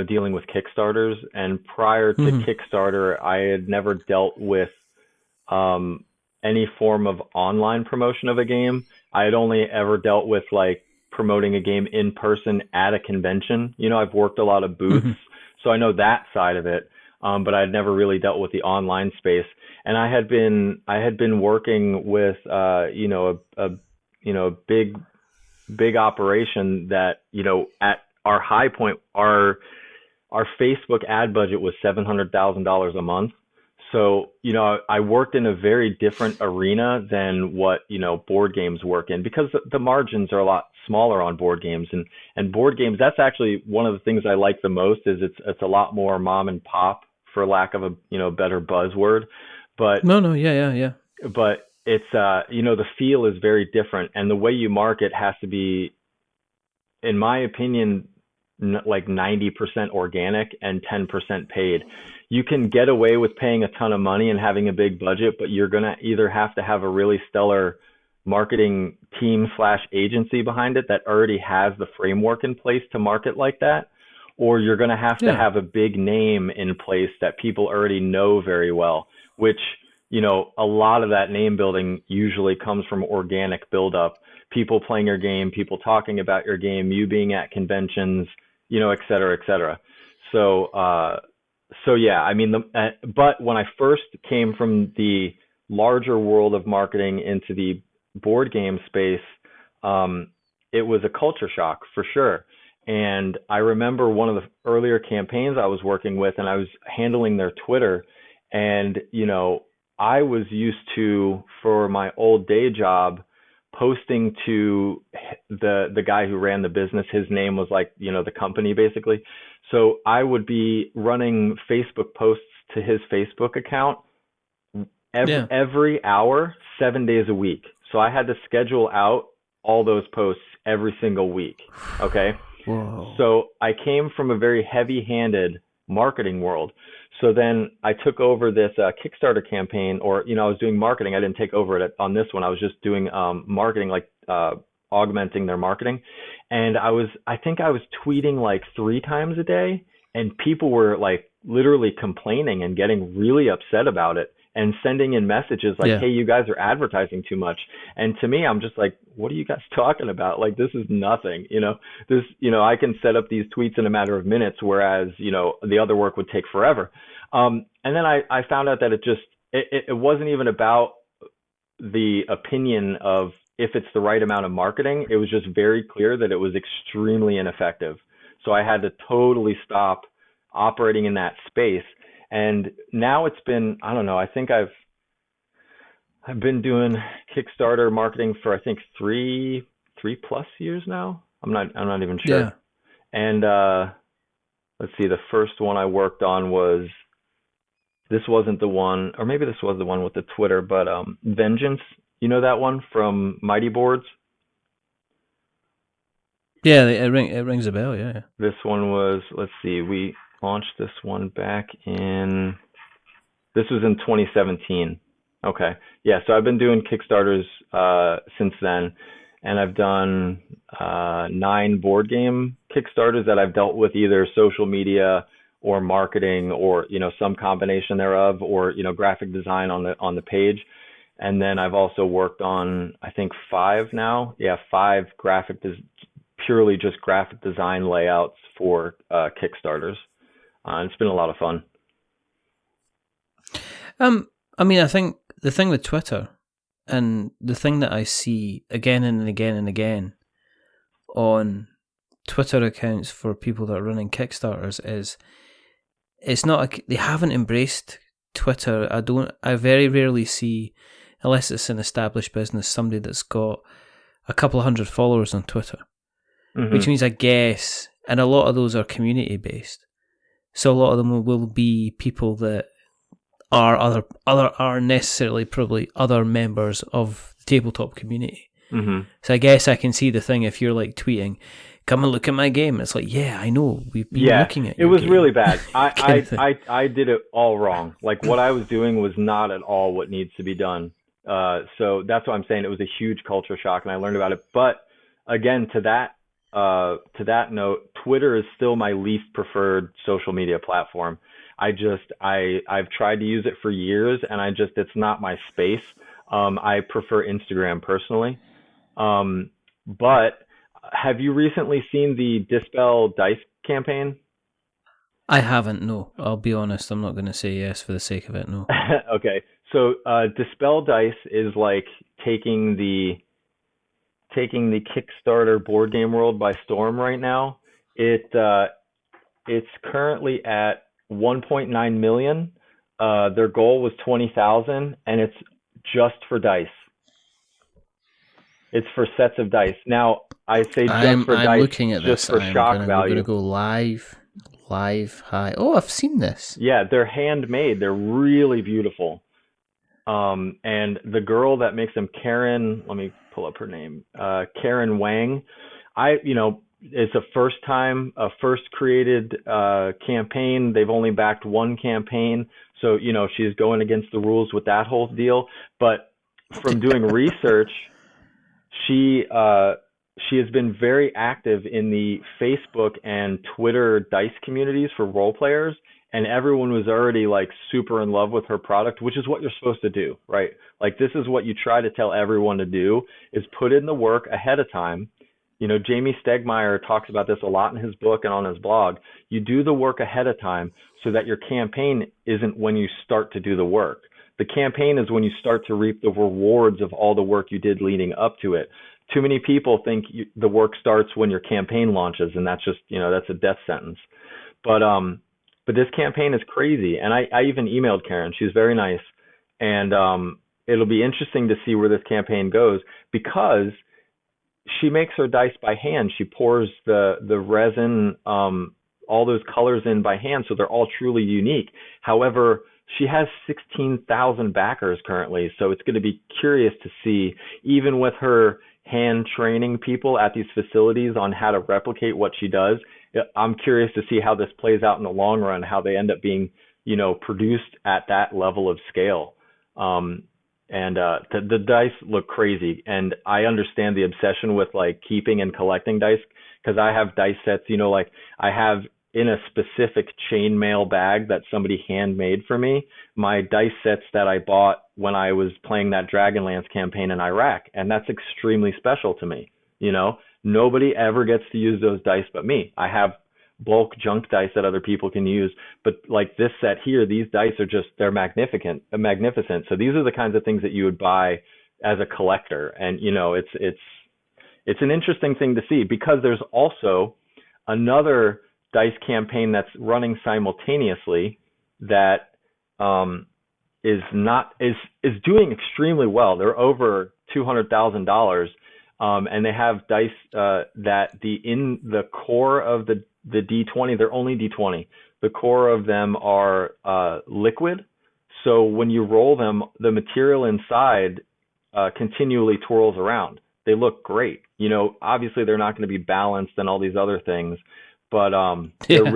dealing with Kickstarters, and prior to Kickstarter, I had never dealt with any form of online promotion of a game. I had only ever dealt with like promoting a game in person at a convention. I've worked a lot of booths, so I know that side of it. but I'd never really dealt with the online space. And I had been working with a big operation that, at our high point, our Facebook ad budget was $700,000 a month. So, I worked in a very different arena than what, board games work in, because the margins are a lot smaller on board games, and board games, that's actually one of the things I like the most, is it's a lot more mom and pop, for lack of a, better buzzword. But no, yeah. But it's, the feel is very different, and the way you market has to be, in my opinion, like 90% organic and 10% paid. You can get away with paying a ton of money and having a big budget, but you're going to either have to have a really stellar marketing team / agency behind it that already has the framework in place to market like that, or you're going to have a big name in place that people already know very well, which, a lot of that name building usually comes from organic buildup, people playing your game, people talking about your game, you being at conventions, et cetera, et cetera. So yeah, I mean, but when I first came from the larger world of marketing into the board game space, it was a culture shock for sure. And I remember one of the earlier campaigns I was working with, and I was handling their Twitter, and, I was used to, for my old day job, posting to the guy who ran the business. His name was like, the company basically. So I would be running Facebook posts to his Facebook account every hour, 7 days a week. So I had to schedule out all those posts every single week. Okay. Whoa. So I came from a very heavy-handed marketing world. So then I took over this Kickstarter campaign, or, I was doing marketing. I didn't take over it on this one. I was just doing marketing, like augmenting their marketing. And I think I was tweeting like 3 times a day, and people were like literally complaining and getting really upset about it, and sending in messages like, hey, you guys are advertising too much. And to me, I'm just like, what are you guys talking about? Like, this is nothing, I can set up these tweets in a matter of minutes, whereas, the other work would take forever. And then I found out that it wasn't even about the opinion of if it's the right amount of marketing. It was just very clear that it was extremely ineffective. So I had to totally stop operating in that space. And now it's been, I don't know, I think I've been doing Kickstarter marketing for, I think, 3+ years now. I'm not even sure. Yeah. And let's see, the first one I worked on was, this wasn't the one, or maybe this was the one with the Twitter, but Vengeance, that one from Mighty Boards? Yeah, it rings a bell, yeah. This one was, let's see, we launched this one this was in 2017. Okay. Yeah. So I've been doing Kickstarters since then, and I've done 9 board game Kickstarters that I've dealt with either social media or marketing, or, some combination thereof, or, graphic design on the page. And then I've also worked on, I think, 5 now. Yeah. 5 purely just graphic design layouts for Kickstarters. It's been a lot of fun. I mean, I think the thing with Twitter, and the thing that I see again and again and again on Twitter accounts for people that are running Kickstarters, is it's not they haven't embraced Twitter. I very rarely see, unless it's an established business, somebody that's got a couple of hundred followers on Twitter, which means, I guess, and a lot of those are community based. So a lot of them will be people that are are necessarily probably other members of the tabletop community. So I guess I can see the thing, if you're like tweeting, come and look at my game. It's like, yeah, I know, we've been looking at it. It was really bad. I did it all wrong. Like, what I was doing was not at all what needs to be done. So that's what I'm saying. It was a huge culture shock, and I learned about it. But again, to that note, Twitter is still my least preferred social media platform. I've tried to use it for years, and it's not my space. I prefer Instagram personally. But have you recently seen the Dispel Dice campaign? I haven't, no. I'll be honest, I'm not going to say yes for the sake of it, no. Okay. So Dispel Dice is like taking the Kickstarter board game world by storm right now. It's currently at 1.9 million. Their goal was 20,000, and it's just for dice. It's for sets of dice. Now, I say just for dice, I'm looking at just this. For shock value. I'm going to go live high. Oh, I've seen this. Yeah, they're handmade. They're really beautiful. And the girl that makes them, Karen, let me pull up her name, Karen Wang. It's a first created campaign. They've only backed one campaign, so she's going against the rules with that whole deal. But from doing research, she has been very active in the Facebook and Twitter dice communities for role players. And everyone was already like super in love with her product, which is what you're supposed to do, right? Like this is what you try to tell everyone to do, is put in the work ahead of time. Jamie Stegmaier talks about this a lot in his book and on his blog. You do the work ahead of time so that your campaign isn't when you start to do the work. The campaign is when you start to reap the rewards of all the work you did leading up to it. Too many people think the work starts when your campaign launches, and that's just, that's a death sentence. But this campaign is crazy. And I even emailed Karen. She's very nice. And it'll be interesting to see where this campaign goes, because she makes her dice by hand. She pours the resin, all those colors in by hand, so they're all truly unique. However, she has 16,000 backers currently. So it's going to be curious to see, even with her hand training people at these facilities on how to replicate what she does, I'm curious to see how this plays out in the long run, how they end up being, produced at that level of scale. The dice look crazy, and I understand the obsession with like keeping and collecting dice, because I have dice sets, like I have in a specific chainmail bag that somebody handmade for me, my dice sets that I bought when I was playing that Dragonlance campaign in Iraq, and that's extremely special to me. Nobody ever gets to use those dice but me. I have bulk junk dice that other people can use, but like this set here, these dice are they're magnificent. So these are the kinds of things that you would buy as a collector. And it's an interesting thing to see, because there's also another dice campaign that's running simultaneously that is doing extremely well. They're over $200,000. And they have dice that in the core of the D20, they're only D20. The core of them are liquid. So when you roll them, the material inside continually twirls around. They look great. Obviously they're not going to be balanced and all these other things, but they're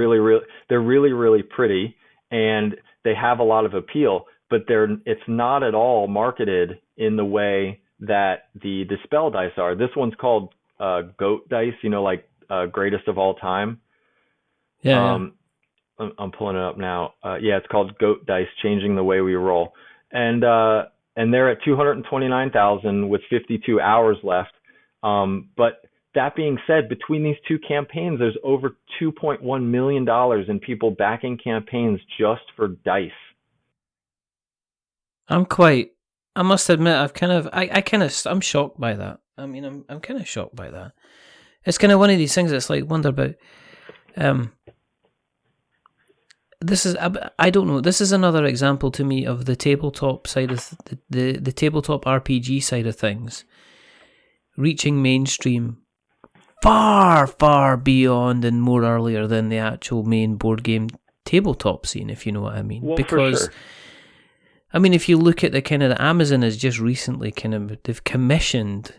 really pretty, and they have a lot of appeal. But it's not at all marketed in the way that the Dispel dice are. This one's called Goat Dice, like greatest of all time. Yeah. I'm pulling it up now. It's called Goat Dice, changing the way we roll. And they're at 229,000 with 52 hours left. But that being said, between these two campaigns, there's over $2.1 million in people backing campaigns just for dice. I must admit, I'm shocked by that. I mean, I'm kind of shocked by that. It's kind of one of these things that's like, wonder about. I don't know. This is another example to me of the tabletop side of the tabletop RPG side of things, reaching mainstream far, far beyond and more earlier than the actual main board game tabletop scene, if you know what I mean. Well, because. For sure. I mean, if you look at the Amazon has just recently they've commissioned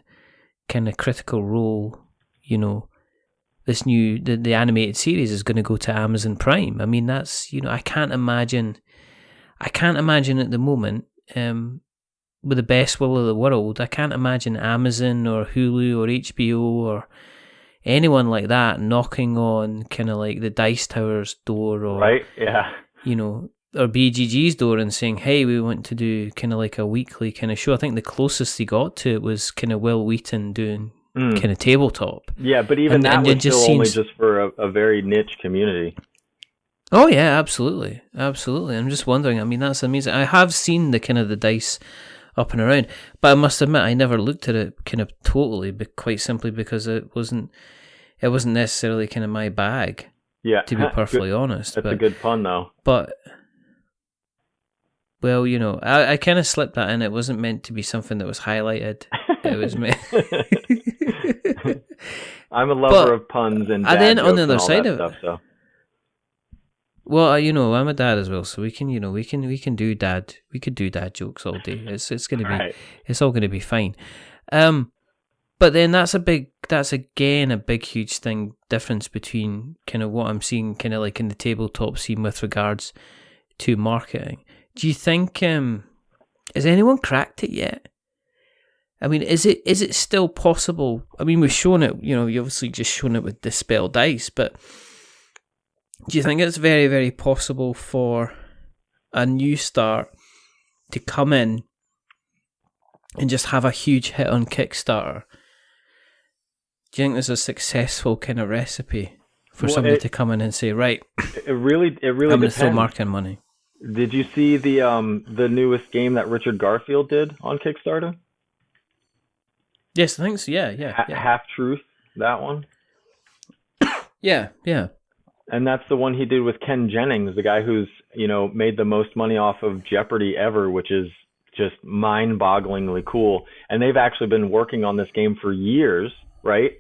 Critical Role, this new, the animated series is going to go to Amazon Prime. I mean, that's, I can't imagine at the moment, with the best will of the world, I can't imagine Amazon or Hulu or HBO or anyone like that knocking on like the Dice Tower's door, or, right? Yeah. Or BGG's door and saying, hey, we want to do like a weekly show. I think the closest they got to it was Will Wheaton doing tabletop. Yeah, but even that was still only just for a very niche community. Oh yeah, absolutely. I'm just wondering. I mean, that's amazing. I have seen the kind of the dice up and around, but I must admit I never looked at it kind of totally, but quite simply because it wasn't necessarily kind of my bag. Yeah, to be perfectly honest. That's a good pun, though. But well, I kind of slipped that in. It wasn't meant to be something that was highlighted. It was meant. I'm a lover of puns and dad then jokes on the other and all side that of stuff. So. Well, I'm a dad as well, so we can do dad jokes all day. It's gonna be right. It's all gonna be fine. But then that's again a big huge difference between kind of what I'm seeing kind of like in the tabletop scene with regards to marketing. Do you think has anyone cracked it yet? I mean, is it still possible? I mean, we've shown it. You obviously just shown it with Dispel Dice, but do you think it's very, very possible for a new start to come in and just have a huge hit on Kickstarter? Do you think there's a successful kind of recipe for somebody to come in and say, right, it really I'm going to throw marketing money? Did you see the newest game that Richard Garfield did on Kickstarter? Yes, I think so. Yeah. Half Truth, that one? Yeah. And that's the one he did with Ken Jennings, the guy who's, made the most money off of Jeopardy ever, which is just mind-bogglingly cool. And they've actually been working on this game for years, right?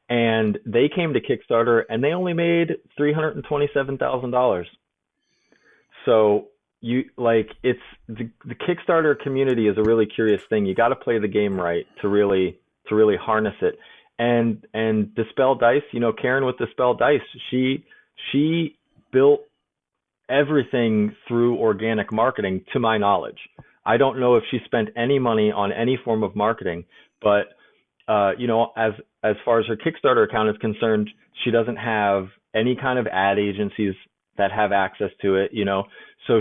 And they came to Kickstarter and they only made $327,000. So it's the Kickstarter community is a really curious thing. You got to play the game right to really harness it. And Dispel Dice, Karen with Dispel Dice, she built everything through organic marketing, to my knowledge. I don't know if she spent any money on any form of marketing, but as far as her Kickstarter account is concerned, she doesn't have any kind of ad agencies that have access to it, so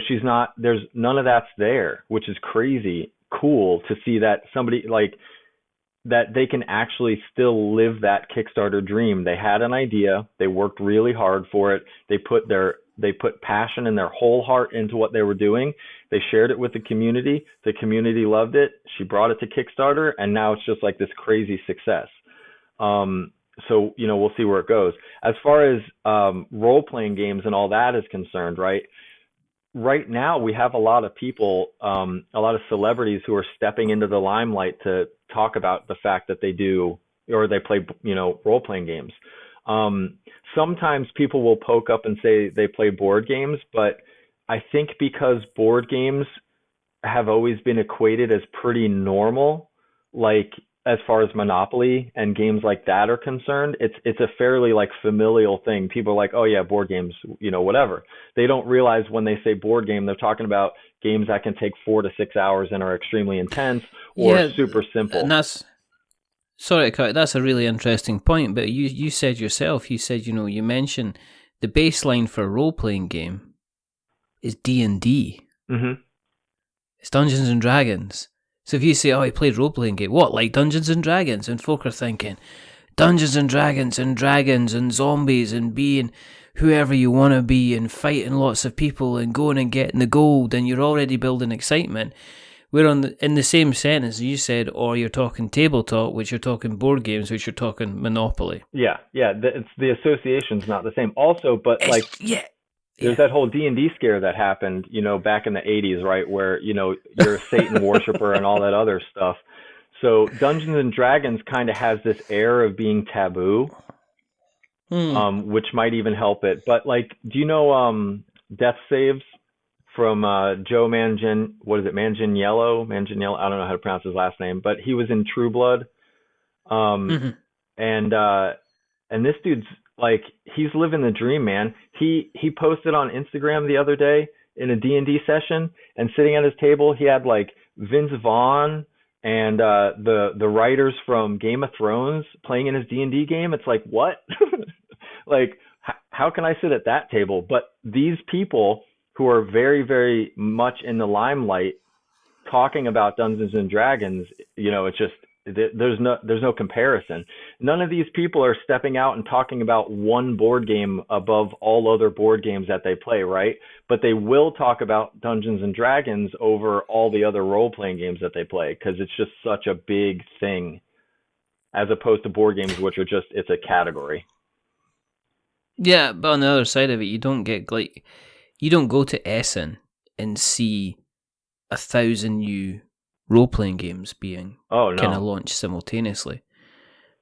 there's none of that's there, which is crazy cool to see that somebody that they can actually still live that Kickstarter dream. They had an idea, they worked really hard for it, they put passion and their whole heart into what they were doing. They shared it with the community loved it, she brought it to Kickstarter, and now it's just like this crazy success. So we'll see where it goes. As far as role-playing games and all that is concerned, right now we have a lot of people, a lot of celebrities who are stepping into the limelight to talk about the fact that they do, or they play, role-playing games. Sometimes people will poke up and say they play board games, but I think because board games have always been equated as pretty normal, as far as Monopoly and games like that are concerned, it's a fairly familial thing. People are like, oh yeah, board games, whatever. They don't realize when they say board game, they're talking about games that can take 4 to 6 hours and are extremely intense or super simple. And that's a really interesting point. But you said yourself, you mentioned the baseline for a role playing game is D&D. Mm-hmm. It's Dungeons and Dragons. So if you say, oh, he played role-playing game, what, like Dungeons and Dragons? And folk are thinking, Dungeons and dragons and zombies and being whoever you want to be and fighting lots of people and going and getting the gold, and you're already building excitement. We're in the same sentence you said, or you're talking tabletop, which you're talking board games, which you're talking Monopoly. Yeah. The association's not the same. Also, but there's that whole D&D scare that happened, back in the 80s, right? Where, you're a Satan worshiper and all that other stuff. So Dungeons and Dragons kind of has this air of being taboo, which might even help it. But do you know Death Saves from Joe Manganiello? Manganiello? I don't know how to pronounce his last name, but he was in True Blood. And this dude's he's living the dream, man. He posted on Instagram the other day in a D&D session, and sitting at his table, he had Vince Vaughn and the writers from Game of Thrones playing in his D&D game. It's like, what? How can I sit at that table? But these people who are very, very much in the limelight talking about Dungeons and Dragons, there's no comparison. None of these people are stepping out and talking about one board game above all other board games that they play, right? But they will talk about Dungeons and Dragons over all the other role-playing games that they play, because it's just such a big thing, as opposed to board games, which are just, it's a category. Yeah, but on the other side of it, you don't go to Essen and see 1,000 new role-playing games being kind of launched simultaneously.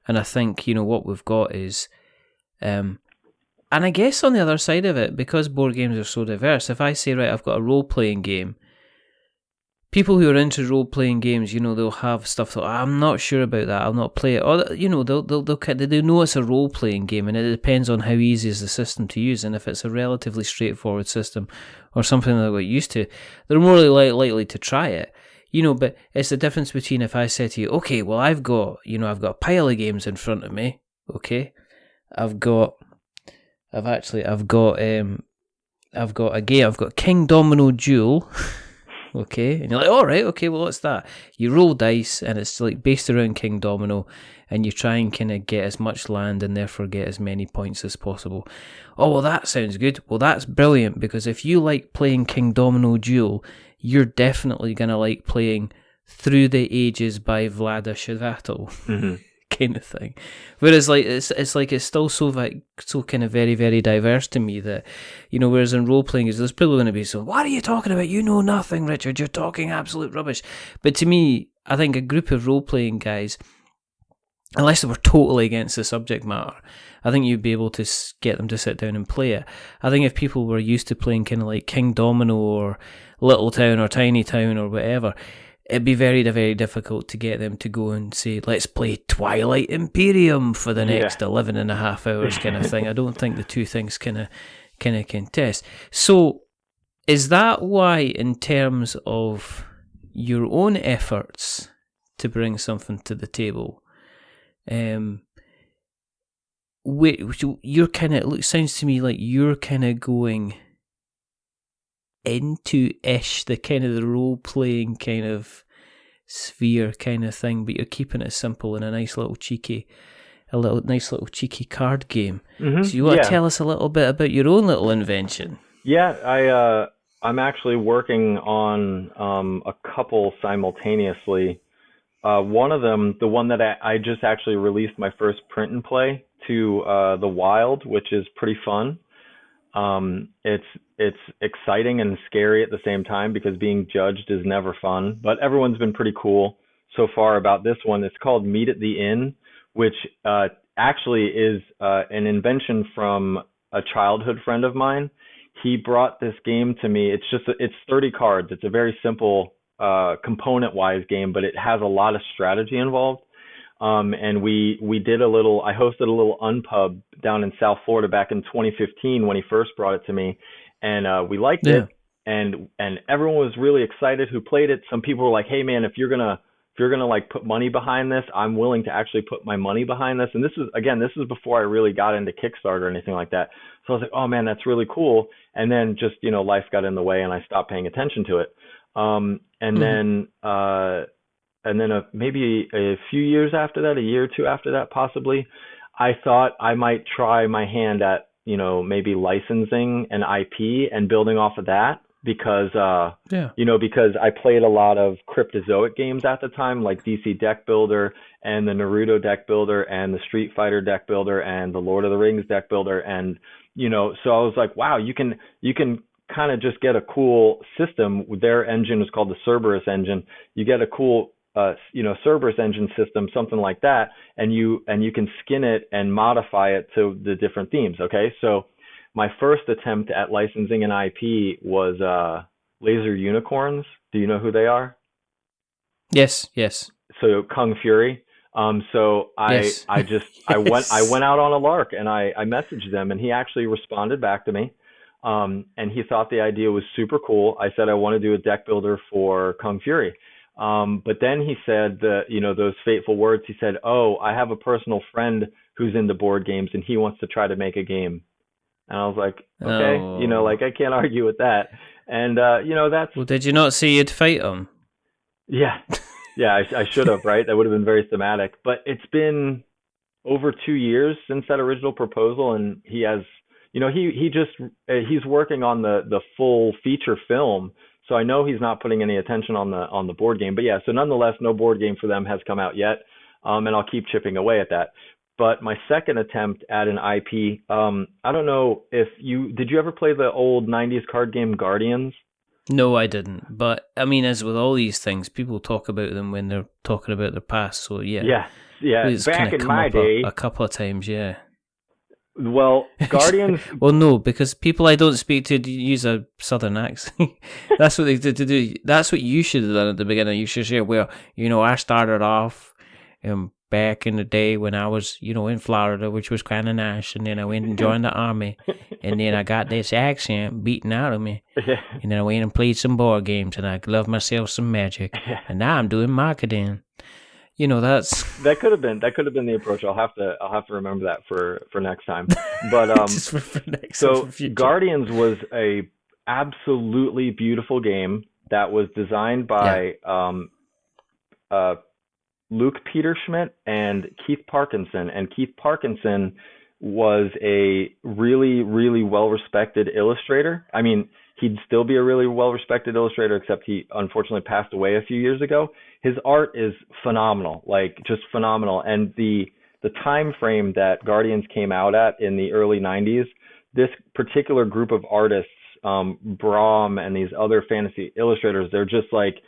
And I think, what we've got is, and I guess on the other side of it, because board games are so diverse, if I say, right, I've got a role-playing game, people who are into role-playing games, they'll have stuff that, I'm not sure about that, I'll not play it. Or, they'll know it's a role-playing game, and it depends on how easy is the system to use. And if it's a relatively straightforward system or something that we're used to, they're more likely to try it. But it's the difference between if I say to you, okay, well, I've got a pile of games in front of me, okay? I've got a game, I've got King Domino Duel, okay? And you're like, all right, okay, well, what's that? You roll dice, and it's like based around King Domino, and you try and kind of get as much land and therefore get as many points as possible. Oh, well, that sounds good. Well, that's brilliant, because if you like playing King Domino Duel, you're definitely going to like playing Through the Ages by Vlaada Chvátil, kind of thing. Whereas it's still so kind of very, very diverse to me that, whereas in role-playing, there's probably going to be some, what are you talking about? You know nothing, Richard. You're talking absolute rubbish. But to me, I think a group of role-playing guys, unless they were totally against the subject matter, I think you'd be able to get them to sit down and play it. I think if people were used to playing kind of like King Domino or Little Town or Tiny Town or whatever, it'd be very, very difficult to get them to go and say, let's play Twilight Imperium for the next 11 and a half hours kind of thing. I don't think the two things kind of contest. So is that why, in terms of your own efforts to bring something to the table, you're kind of, it sounds to me like you're kind of going into the kind of the role playing kind of sphere kind of thing, but you're keeping it simple and a nice little cheeky card game. Mm-hmm. So you want to tell us a little bit about your own little invention? Yeah, I'm actually working on a couple simultaneously. One of them, the one that I just actually released my first print and play to the Wild, which is pretty fun. It's exciting and scary at the same time, because being judged is never fun, but everyone's been pretty cool so far about this one. It's called Meet at the Inn, which actually is an invention from a childhood friend of mine. He brought this game to me. It's 30 cards. It's a very simple component-wise game, but it has a lot of strategy involved. And I hosted a little unpub down in South Florida back in 2015 when he first brought it to me, and we liked it, and everyone was really excited who played it. Some people were like, hey man, if you're gonna like put money behind this, I'm willing to actually put my money behind this. And this is before I really got into Kickstarter or anything like that. So I was like, oh man, that's really cool. And then just, life got in the way and I stopped paying attention to it. And then maybe a few years after that, a year or two after that, possibly, I thought I might try my hand at, maybe licensing an IP and building off of that, because, because I played a lot of Cryptozoic games at the time, like DC Deck Builder and the Naruto Deck Builder and the Street Fighter Deck Builder and the Lord of the Rings Deck Builder. And, so I was like, wow, you can kind of just get a cool system. Their engine is called the Cerberus engine. You get a cool Cerberus engine system, something like that, and you can skin it and modify it to the different themes. Okay, so my first attempt at licensing an IP was Laser Unicorns. Do you know who they are? Yes. So Kung Fury. So I went out on a lark and I messaged them, and he actually responded back to me. And he thought the idea was super cool. I said I want to do a deck builder for Kung Fury. But then he said those fateful words. He said, oh, I have a personal friend who's into board games and he wants to try to make a game. And I was like, okay, I can't argue with that. And, that's... Well, did you not say you'd fight him? Yeah. Yeah, I should have, right? That would have been very thematic. But it's been over 2 years since that original proposal, and he has, he just he's working on the full feature film. So I know he's not putting any attention on the board game. But yeah, so nonetheless, no board game for them has come out yet, and I'll keep chipping away at that. But my second attempt at an IP, I don't know if did you ever play the old '90s card game Guardians? No, I didn't. But I mean, as with all these things, people talk about them when they're talking about their past. So Yeah. it's Back in my day, a couple of times. Yeah. Well, Guardians. Well, no, because people I don't speak to use a southern accent. That's what they did to do. That's what you should have done at the beginning. You should say, well, I started off back in the day when I was, in Florida, which was kind of nice, and then I went and joined the army, and then I got this accent beaten out of me, and then I went and played some board games, and I loved myself some Magic, and now I'm doing marketing. That could have been the approach. I'll have to remember that for next time. But just for next so Guardians was a absolutely beautiful game that was designed by Luke Peterschmidt and Keith Parkinson. And Keith Parkinson was a really, really well-respected illustrator. I mean, he'd still be a really well-respected illustrator, except he unfortunately passed away a few years ago. His art is phenomenal, like just phenomenal. And the time frame that Guardians came out at in the early 90s, this particular group of artists, Brahm and these other fantasy illustrators, they're just like,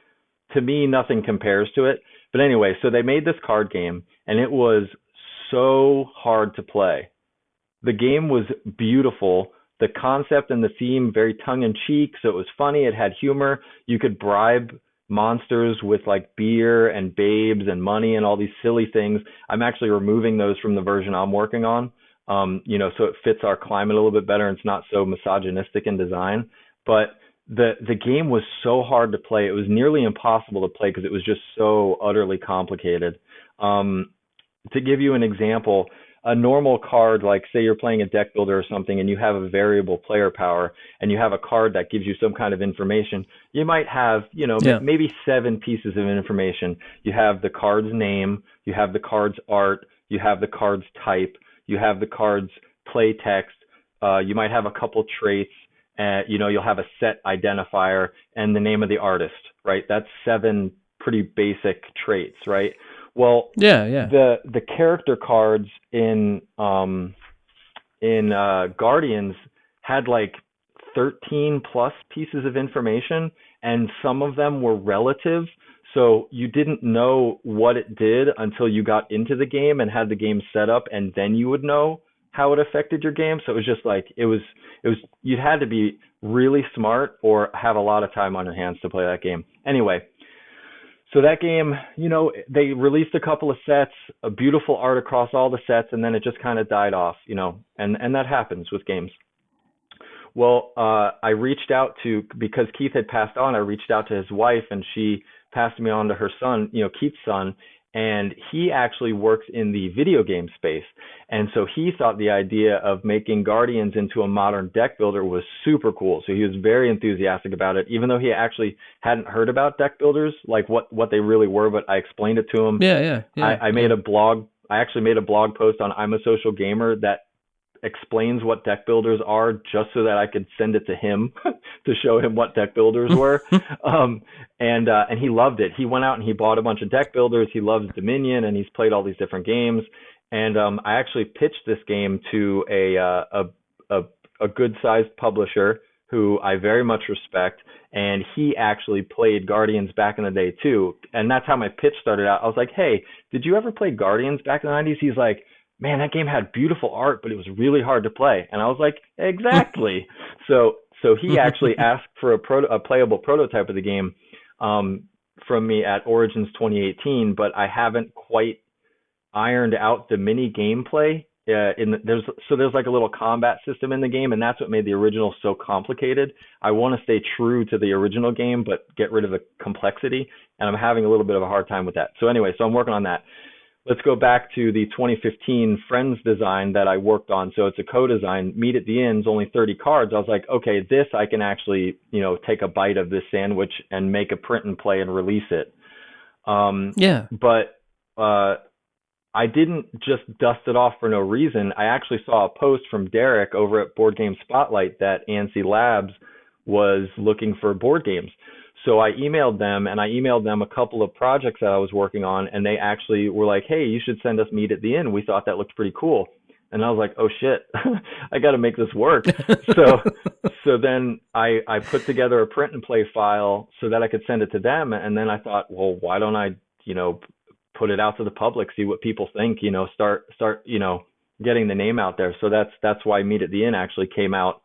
to me, nothing compares to it. But anyway, so they made this card game, and it was so hard to play. The game was beautiful. The concept and the theme very tongue-in-cheek, so it was funny. It had humor. You could bribe monsters with like beer and babes and money and all these silly things. I'm actually removing those from the version I'm working on, so it fits our climate a little bit better and it's not so misogynistic in design. But the game was so hard to play. It was nearly impossible to play because it was just so utterly complicated. To give you an example, a normal card, like say you're playing a deck builder or something and you have a variable player power and you have a card that gives you some kind of information, you might have, maybe 7 pieces of information. You have the card's name, you have the card's art, you have the card's type, you have the card's play text, you might have a couple traits, you'll have a set identifier and the name of the artist, right? That's 7 pretty basic traits, right? Well, the character cards in Guardians had like 13 plus pieces of information, and some of them were relative. So you didn't know what it did until you got into the game and had the game set up, and then you would know how it affected your game. So it was just like you had to be really smart or have a lot of time on your hands to play that game. Anyway, so that game, they released a couple of sets, a beautiful art across all the sets, and then it just kind of died off, and that happens with games. Well, I reached out because Keith had passed on, I reached out to his wife, and she passed me on to her son, Keith's son, and he actually works in the video game space. And so he thought the idea of making Guardians into a modern deck builder was super cool. So he was very enthusiastic about it, even though he actually hadn't heard about deck builders, like what they really were, but I explained it to him. Yeah. I made a blog. I actually made a blog post on I'm a Social Gamer that explains what deck builders are, just so that I could send it to him to show him what deck builders were. And he loved it. He went out and he bought a bunch of deck builders. He loves Dominion and he's played all these different games. And I actually pitched this game to a good sized publisher who I very much respect. And he actually played Guardians back in the day too. And that's how my pitch started out. I was like, hey, did you ever play Guardians back in the 90s? He's like, man, that game had beautiful art, but it was really hard to play. And I was like, exactly. So he actually asked for a playable prototype of the game from me at Origins 2018, but I haven't quite ironed out the mini gameplay. There's like a little combat system in the game, and that's what made the original so complicated. I want to stay true to the original game, but get rid of the complexity, and I'm having a little bit of a hard time with that. So anyway, I'm working on that. Let's go back to the 2015 Friends design that I worked on. So it's a co-design. Meet at the End's only 30 cards. I was like, okay, this I can actually, take a bite of this sandwich and make a print and play and release it. But I didn't just dust it off for no reason. I actually saw a post from Derek over at Board Game Spotlight that ANSI Labs was looking for board games. So I emailed them, and I emailed them a couple of projects that I was working on, and they actually were like, hey, you should send us Meet at the Inn. We thought that looked pretty cool. And I was like, oh shit, I got to make this work. So then I put together a print and play file so that I could send it to them. And then I thought, well, why don't I, put it out to the public, see what people think, start, getting the name out there. So that's why Meet at the Inn actually came out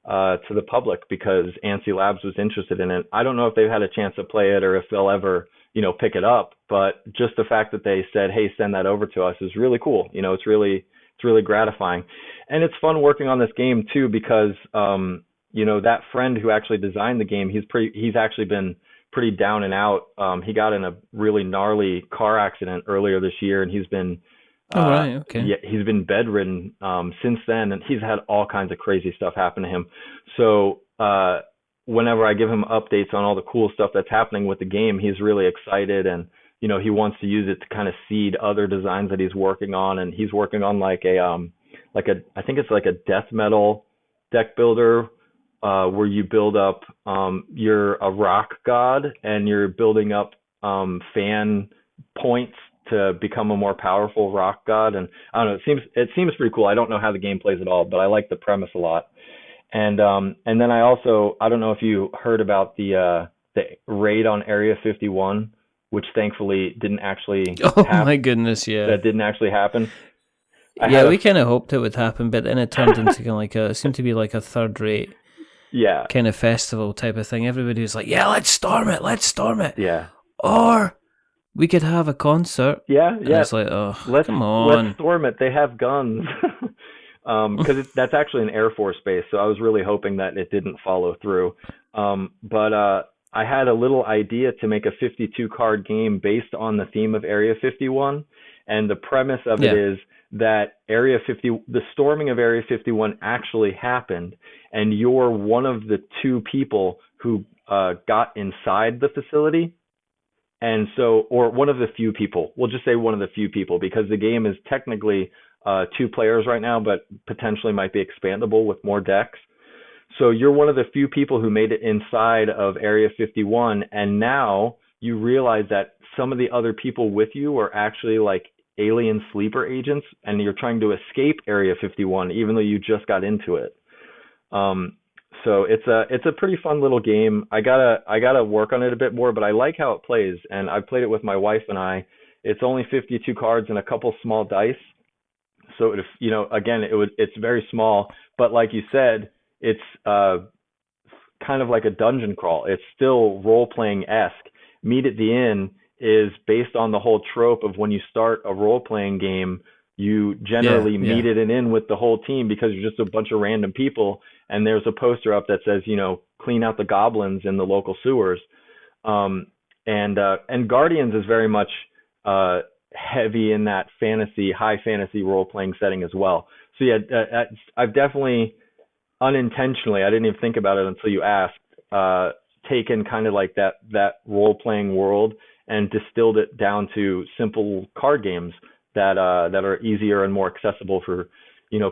to the public, because ANSI Labs was interested in it. I don't know if they've had a chance to play it or if they'll ever, pick it up, but just the fact that they said, hey, send that over to us is really cool. It's really gratifying. And it's fun working on this game too, because, that friend who actually designed the game, he's actually been pretty down and out. He got in a really gnarly car accident earlier this year, and he's been, he's been bedridden since then, and he's had all kinds of crazy stuff happen to him. So whenever I give him updates on all the cool stuff that's happening with the game, he's really excited, and he wants to use it to kind of seed other designs that he's working on. And he's working on I think it's like a death metal deck builder, where you build up, you're a rock god and you're building up fan points to become a more powerful rock god. And I don't know, it seems pretty cool. I don't know how the game plays at all, but I like the premise a lot. And then I don't know if you heard about the raid on Area 51, which thankfully didn't actually happen. My goodness, yeah. That didn't actually happen. We kind of hoped it would happen, but then it turned into it seemed to be like a third-rate kind of festival type of thing. Everybody was like, yeah, let's storm it. Yeah. Or we could have a concert. Yeah. And it's like, come on. Let's storm it. They have guns. Because that's actually an Air Force base, so I was really hoping that it didn't follow through. But I had a little idea to make a 52-card game based on the theme of Area 51, and the premise of it is that the storming of Area 51 actually happened, and you're one of the two people who got inside the facility. And so, or one of the few people, we'll just say one of the few people, because the game is technically 2 players right now, but potentially might be expandable with more decks. So you're one of the few people who made it inside of Area 51, and now you realize that some of the other people with you are actually like alien sleeper agents, and you're trying to escape Area 51 even though you just got into it. So it's a pretty fun little game. I gotta work on it a bit more, but I like how it plays, and I played it with my wife and I. It's only 52 cards and a couple small dice. So it's very small, but like you said, it's kind of like a dungeon crawl. It's still role-playing-esque. Meet at the Inn is based on the whole trope of when you start a role-playing game, you generally meet at an inn with the whole team because you're just a bunch of random people, and there's a poster up that says, clean out the goblins in the local sewers. And Guardians is very much heavy in that high fantasy role-playing setting as well. So I've definitely unintentionally, I didn't even think about it until you asked, taken kind of like that role-playing world and distilled it down to simple card games that are easier and more accessible for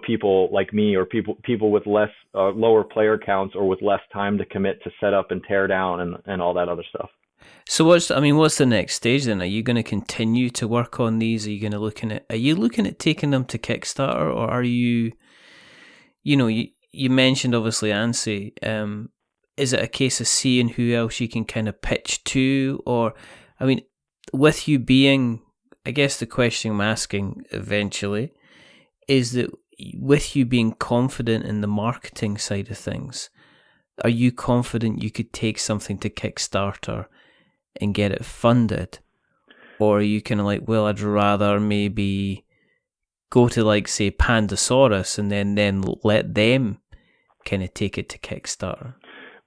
people like me, or people with less lower player counts or with less time to commit to set up and tear down and all that other stuff. So what's the next stage then? Are you going to continue to work on these? Are you looking at taking them to Kickstarter, or are you, you mentioned obviously ANSI. Is it a case of seeing who else you can kind of pitch to? Or, with you being, I guess the question I'm asking eventually is that with you being confident in the marketing side of things, are you confident you could take something to Kickstarter and get it funded? Or are you kind of like, well, I'd rather maybe go to say Pandasaurus and then let them kind of take it to Kickstarter?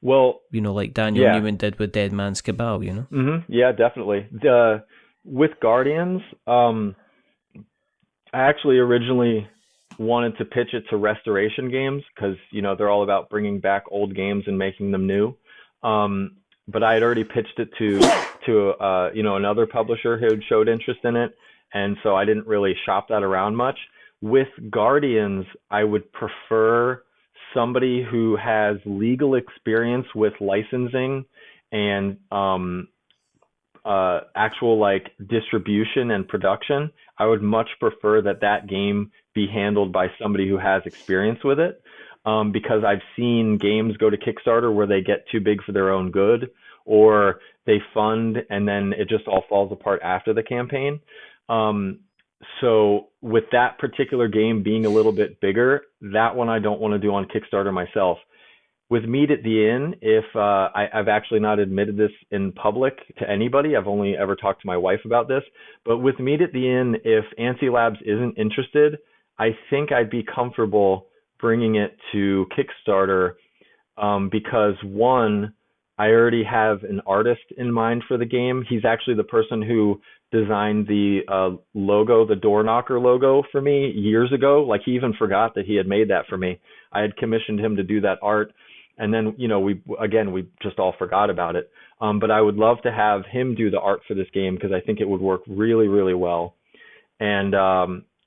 Well, like Daniel Newman did with Dead Man's Cabal, Mm-hmm. Yeah, definitely. With Guardians, I actually originally wanted to pitch it to Restoration Games because, they're all about bringing back old games and making them new. But I had already pitched it to to another publisher who showed interest in it, and so I didn't really shop that around much. With Guardians, I would prefer somebody who has legal experience with licensing and actual like distribution and production. I would much prefer that game be handled by somebody who has experience with it, because I've seen games go to Kickstarter where they get too big for their own good, or they fund and then it just all falls apart after the campaign. So with that particular game being a little bit bigger, that one I don't want to do on Kickstarter myself. With Meat at the Inn, if I've actually not admitted this in public to anybody, I've only ever talked to my wife about this, but with Meat at the Inn, if Ansi Labs isn't interested, I think I'd be comfortable bringing it to Kickstarter, because one, I already have an artist in mind for the game. He's actually the person who designed the logo, the door knocker logo for me years ago. Like, he even forgot that he had made that for me. I had commissioned him to do that art. And then, we just all forgot about it. But I would love to have him do the art for this game because I think it would work really, really well.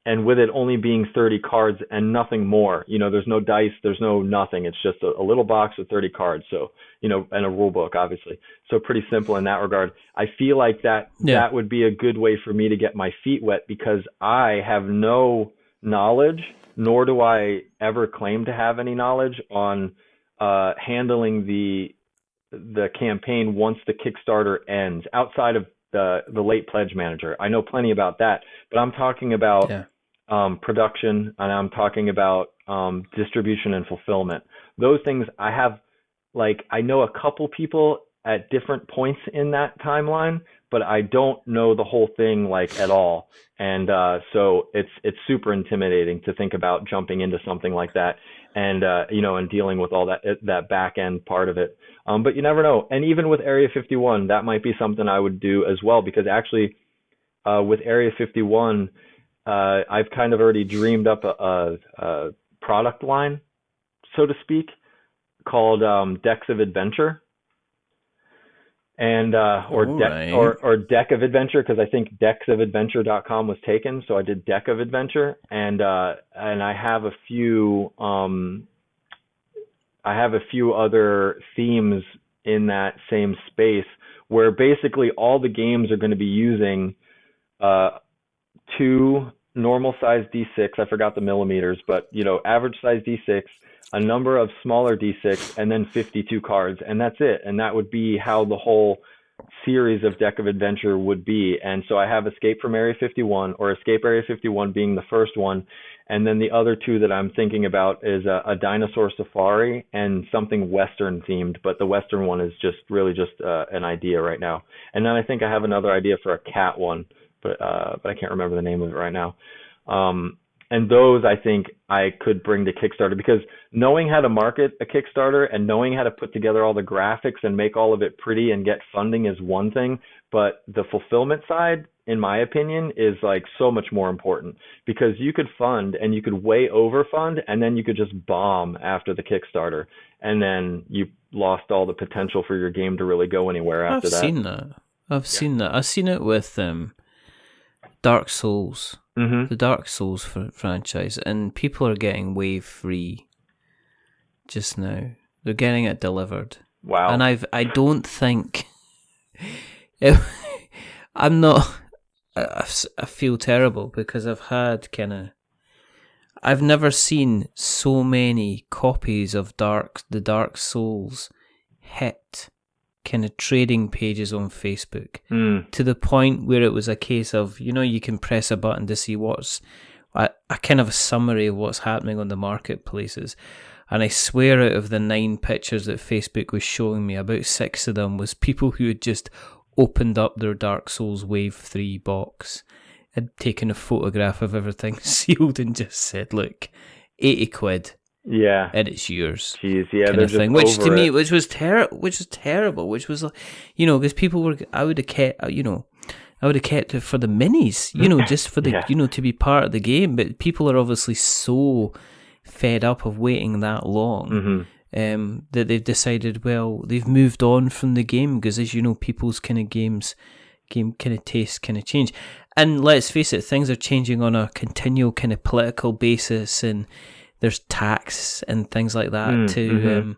And with it only being 30 cards and nothing more, there's no dice, there's no nothing. It's just a little box with 30 cards. So, and a rule book, obviously. So pretty simple in that regard. I feel like that would be a good way for me to get my feet wet, because I have no knowledge, nor do I ever claim to have any knowledge on handling the campaign once the Kickstarter ends, outside of the late pledge manager. I know plenty about that, but I'm talking about production, and I'm talking about distribution and fulfillment. Those things I have, I know a couple people at different points in that timeline, but I don't know the whole thing at all. And so it's super intimidating to think about jumping into something like that, and and dealing with all that back end part of it. But you never know. And even with Area 51, that might be something I would do as well, because actually with Area 51, I've kind of already dreamed up a product line, so to speak, called Decks of Adventure, and or Deck of Adventure, because I think decksofadventure.com was taken, so I did Deck of Adventure, and I have a few other themes in that same space, where basically all the games are going to be using 2 normal size D6. I forgot the millimeters, but average size D6, a number of smaller D6, and then 52 cards, and that's it. And that would be how the whole series of Deck of Adventure would be. And so I have Escape from Area 51, or Escape Area 51 being the first one, and then the other 2 that I'm thinking about is a Dinosaur Safari and something Western themed, but the Western one is just an idea right now. And then I think I have another idea for a cat one, but I can't remember the name of it right now. And those I think I could bring to Kickstarter, because knowing how to market a Kickstarter and knowing how to put together all the graphics and make all of it pretty and get funding is one thing, but the fulfillment side, in my opinion, is so much more important, because you could fund and you could way overfund, and then you could just bomb after the Kickstarter, and then you lost all the potential for your game to really go anywhere after that. I've seen that. I've seen it with Dark Souls, the Dark Souls franchise, and people are getting wave free just now. They're getting it delivered. Wow. And I don't think I'm not. I feel terrible, because I've never seen so many copies of the Dark Souls hit kind of trading pages on Facebook, to the point where it was a case of, you can press a button to see what's a kind of a summary of what's happening on the marketplaces. And I swear, out of the 9 pictures that Facebook was showing me, about 6 of them was people who had just opened up their Dark Souls Wave 3 box, had taken a photograph of everything sealed, and just said, look, 80 quid. Yeah, and it's yours. Jeez, yeah, kind they're of thing. Just which to me, it. which was terrible. Which was, because people were. I would have kept, I would have kept it for the minis. Just for the, to be part of the game. But people are obviously so fed up of waiting that long. that they've decided, well, they've moved on from the game, because as you know, people's kind of game kind of tastes kind of change. And let's face it, things are changing on a continual kind of political basis, and there's tax and things like that to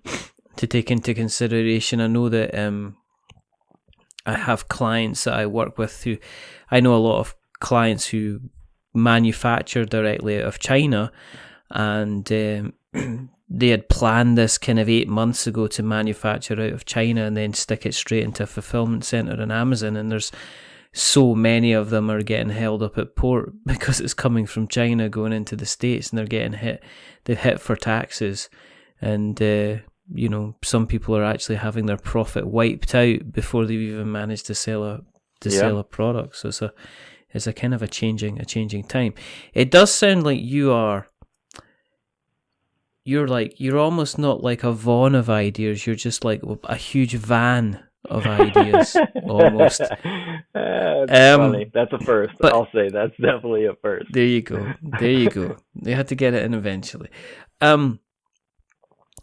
take into consideration. I know that I have clients that I work with who, I know a lot of clients who manufacture directly out of China, and they had planned this kind of 8 months ago to manufacture out of China and then stick it straight into a fulfillment center on Amazon, and there's so many of them are getting held up at port because it's coming from China going into the States, and they're getting hit for taxes, and some people are actually having their profit wiped out before they've even managed to sell a product. So it's a kind of a changing time. It does sound like you're almost not like a Vaughn of ideas. You're just like a huge van of ideas, almost. That's funny. That's a first. But I'll say that's definitely a first. There you go. They had to get it in eventually.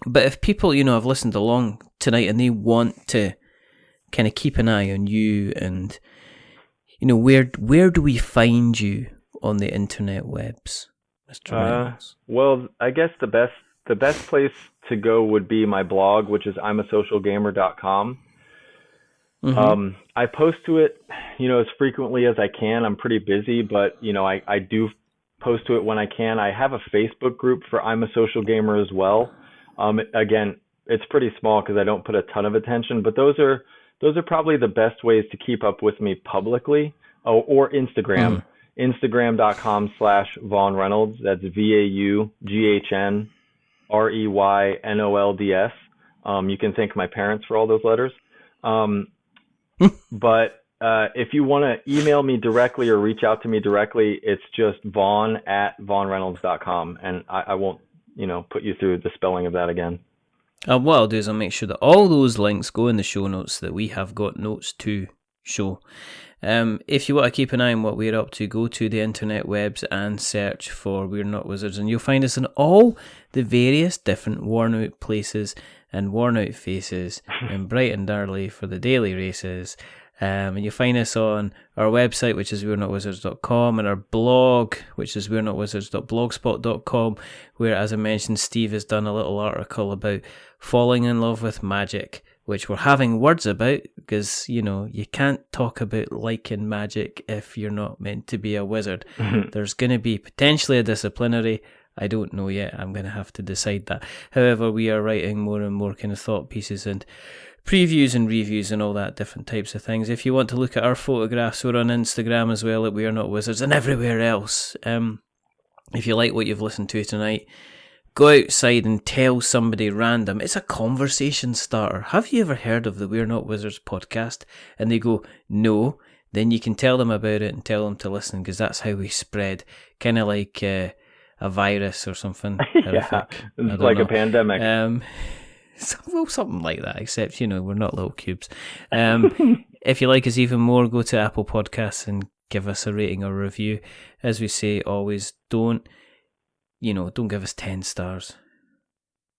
But if people, have listened along tonight and they want to kind of keep an eye on you, and where do we find you on the internet webs, Mr. Reynolds? Well, I guess the best place to go would be my blog, which is imasocialgamer.com. I post to it, as frequently as I can. I'm pretty busy, but I do post to it when I can. I have a Facebook group for I'm a Social Gamer as well. Again, it's pretty small because I don't put a ton of attention, but those are probably the best ways to keep up with me publicly. Oh, or Instagram, Instagram.com/Vaughn Reynolds. That's VAUGHNREYNOLDS. You can thank my parents for all those letters. But if you want to email me directly or reach out to me directly, it's just Vaughn@VaughnReynolds.com, and I won't put you through the spelling of that again. What I'll do is I'll make sure that all those links go in the show notes, that we have got notes to show. If you want to keep an eye on what we're up to, go to the internet webs and search for We're Not Wizards, and you'll find us in all the various different worn out places and worn out faces in Brighton Darley for the daily races. And you'll find us on our website, which is we'renotwizards.com, and our blog, which is we'renotwizards.blogspot.com, where, as I mentioned, Steve has done a little article about falling in love with magic, which we're having words about, because, you can't talk about liking magic if you're not meant to be a wizard. There's going to be potentially a disciplinary. I don't know yet. I'm going to have to decide that. However, we are writing more and more kind of thought pieces and previews and reviews and all that different types of things. If you want to look at our photographs, we're on Instagram as well at We Are Not Wizards, and everywhere else. If you like what you've listened to tonight, go outside and tell somebody random. It's a conversation starter. Have you ever heard of the We're Not Wizards podcast? And they go, no. Then you can tell them about it and tell them to listen, because that's how we spread. Kind of like a virus or something. Yeah, it's like a pandemic. Well, something like that, except, we're not little cubes. If you like us even more, go to Apple Podcasts and give us a rating or review. As we say, always don't give us 10 stars,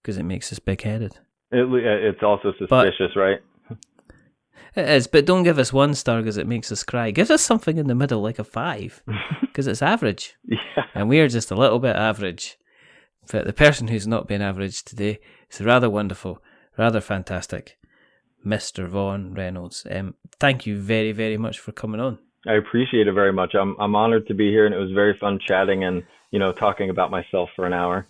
because it makes us big-headed. It's also suspicious, right? It is, but don't give us 1 star because it makes us cry. Give us something in the middle, like a 5, because it's average. Yeah. And we're just a little bit average. But the person who's not been average today is rather wonderful, rather fantastic, Mr. Vaughn Reynolds. Thank you very, very much for coming on. I appreciate it very much. I'm honored to be here, and it was very fun chatting and talking about myself for an hour.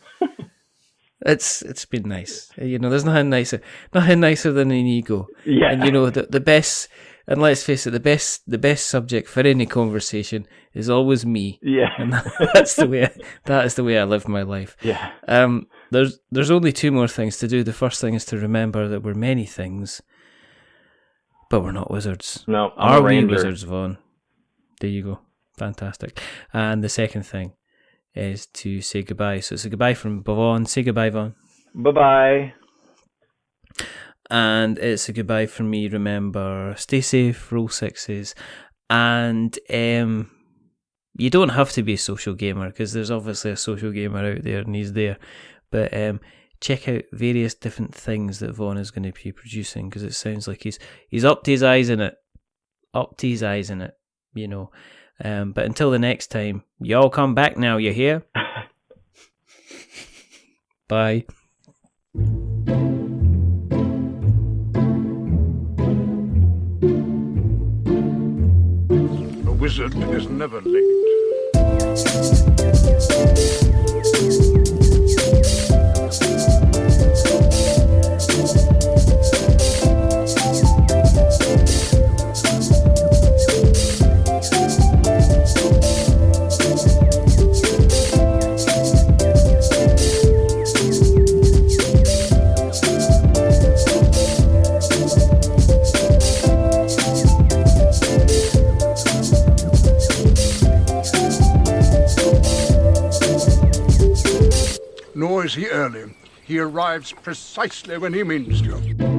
It's been nice. There's nothing nicer than an ego. Yeah. And the best, and let's face it, the best subject for any conversation is always me. Yeah. And that is the way I live my life. Yeah. There's only 2 more things to do. The first thing is to remember that we're many things, but we're not wizards. No, are we wizards, Vaughn? There you go. Fantastic. And the second thing is to say goodbye. So it's a goodbye from Vaughn. Say goodbye, Vaughn. Bye-bye. And it's a goodbye from me. Remember, stay safe, roll 6s, and you don't have to be a social gamer, because there's obviously a social gamer out there and he's there, but check out various different things that Vaughn is going to be producing, because it sounds like he's up to his eyes in it. Up to his eyes in it, you know. But until the next time, y'all come back now, you hear? Bye. A wizard is never late. Nor is he early. He arrives precisely when he means to.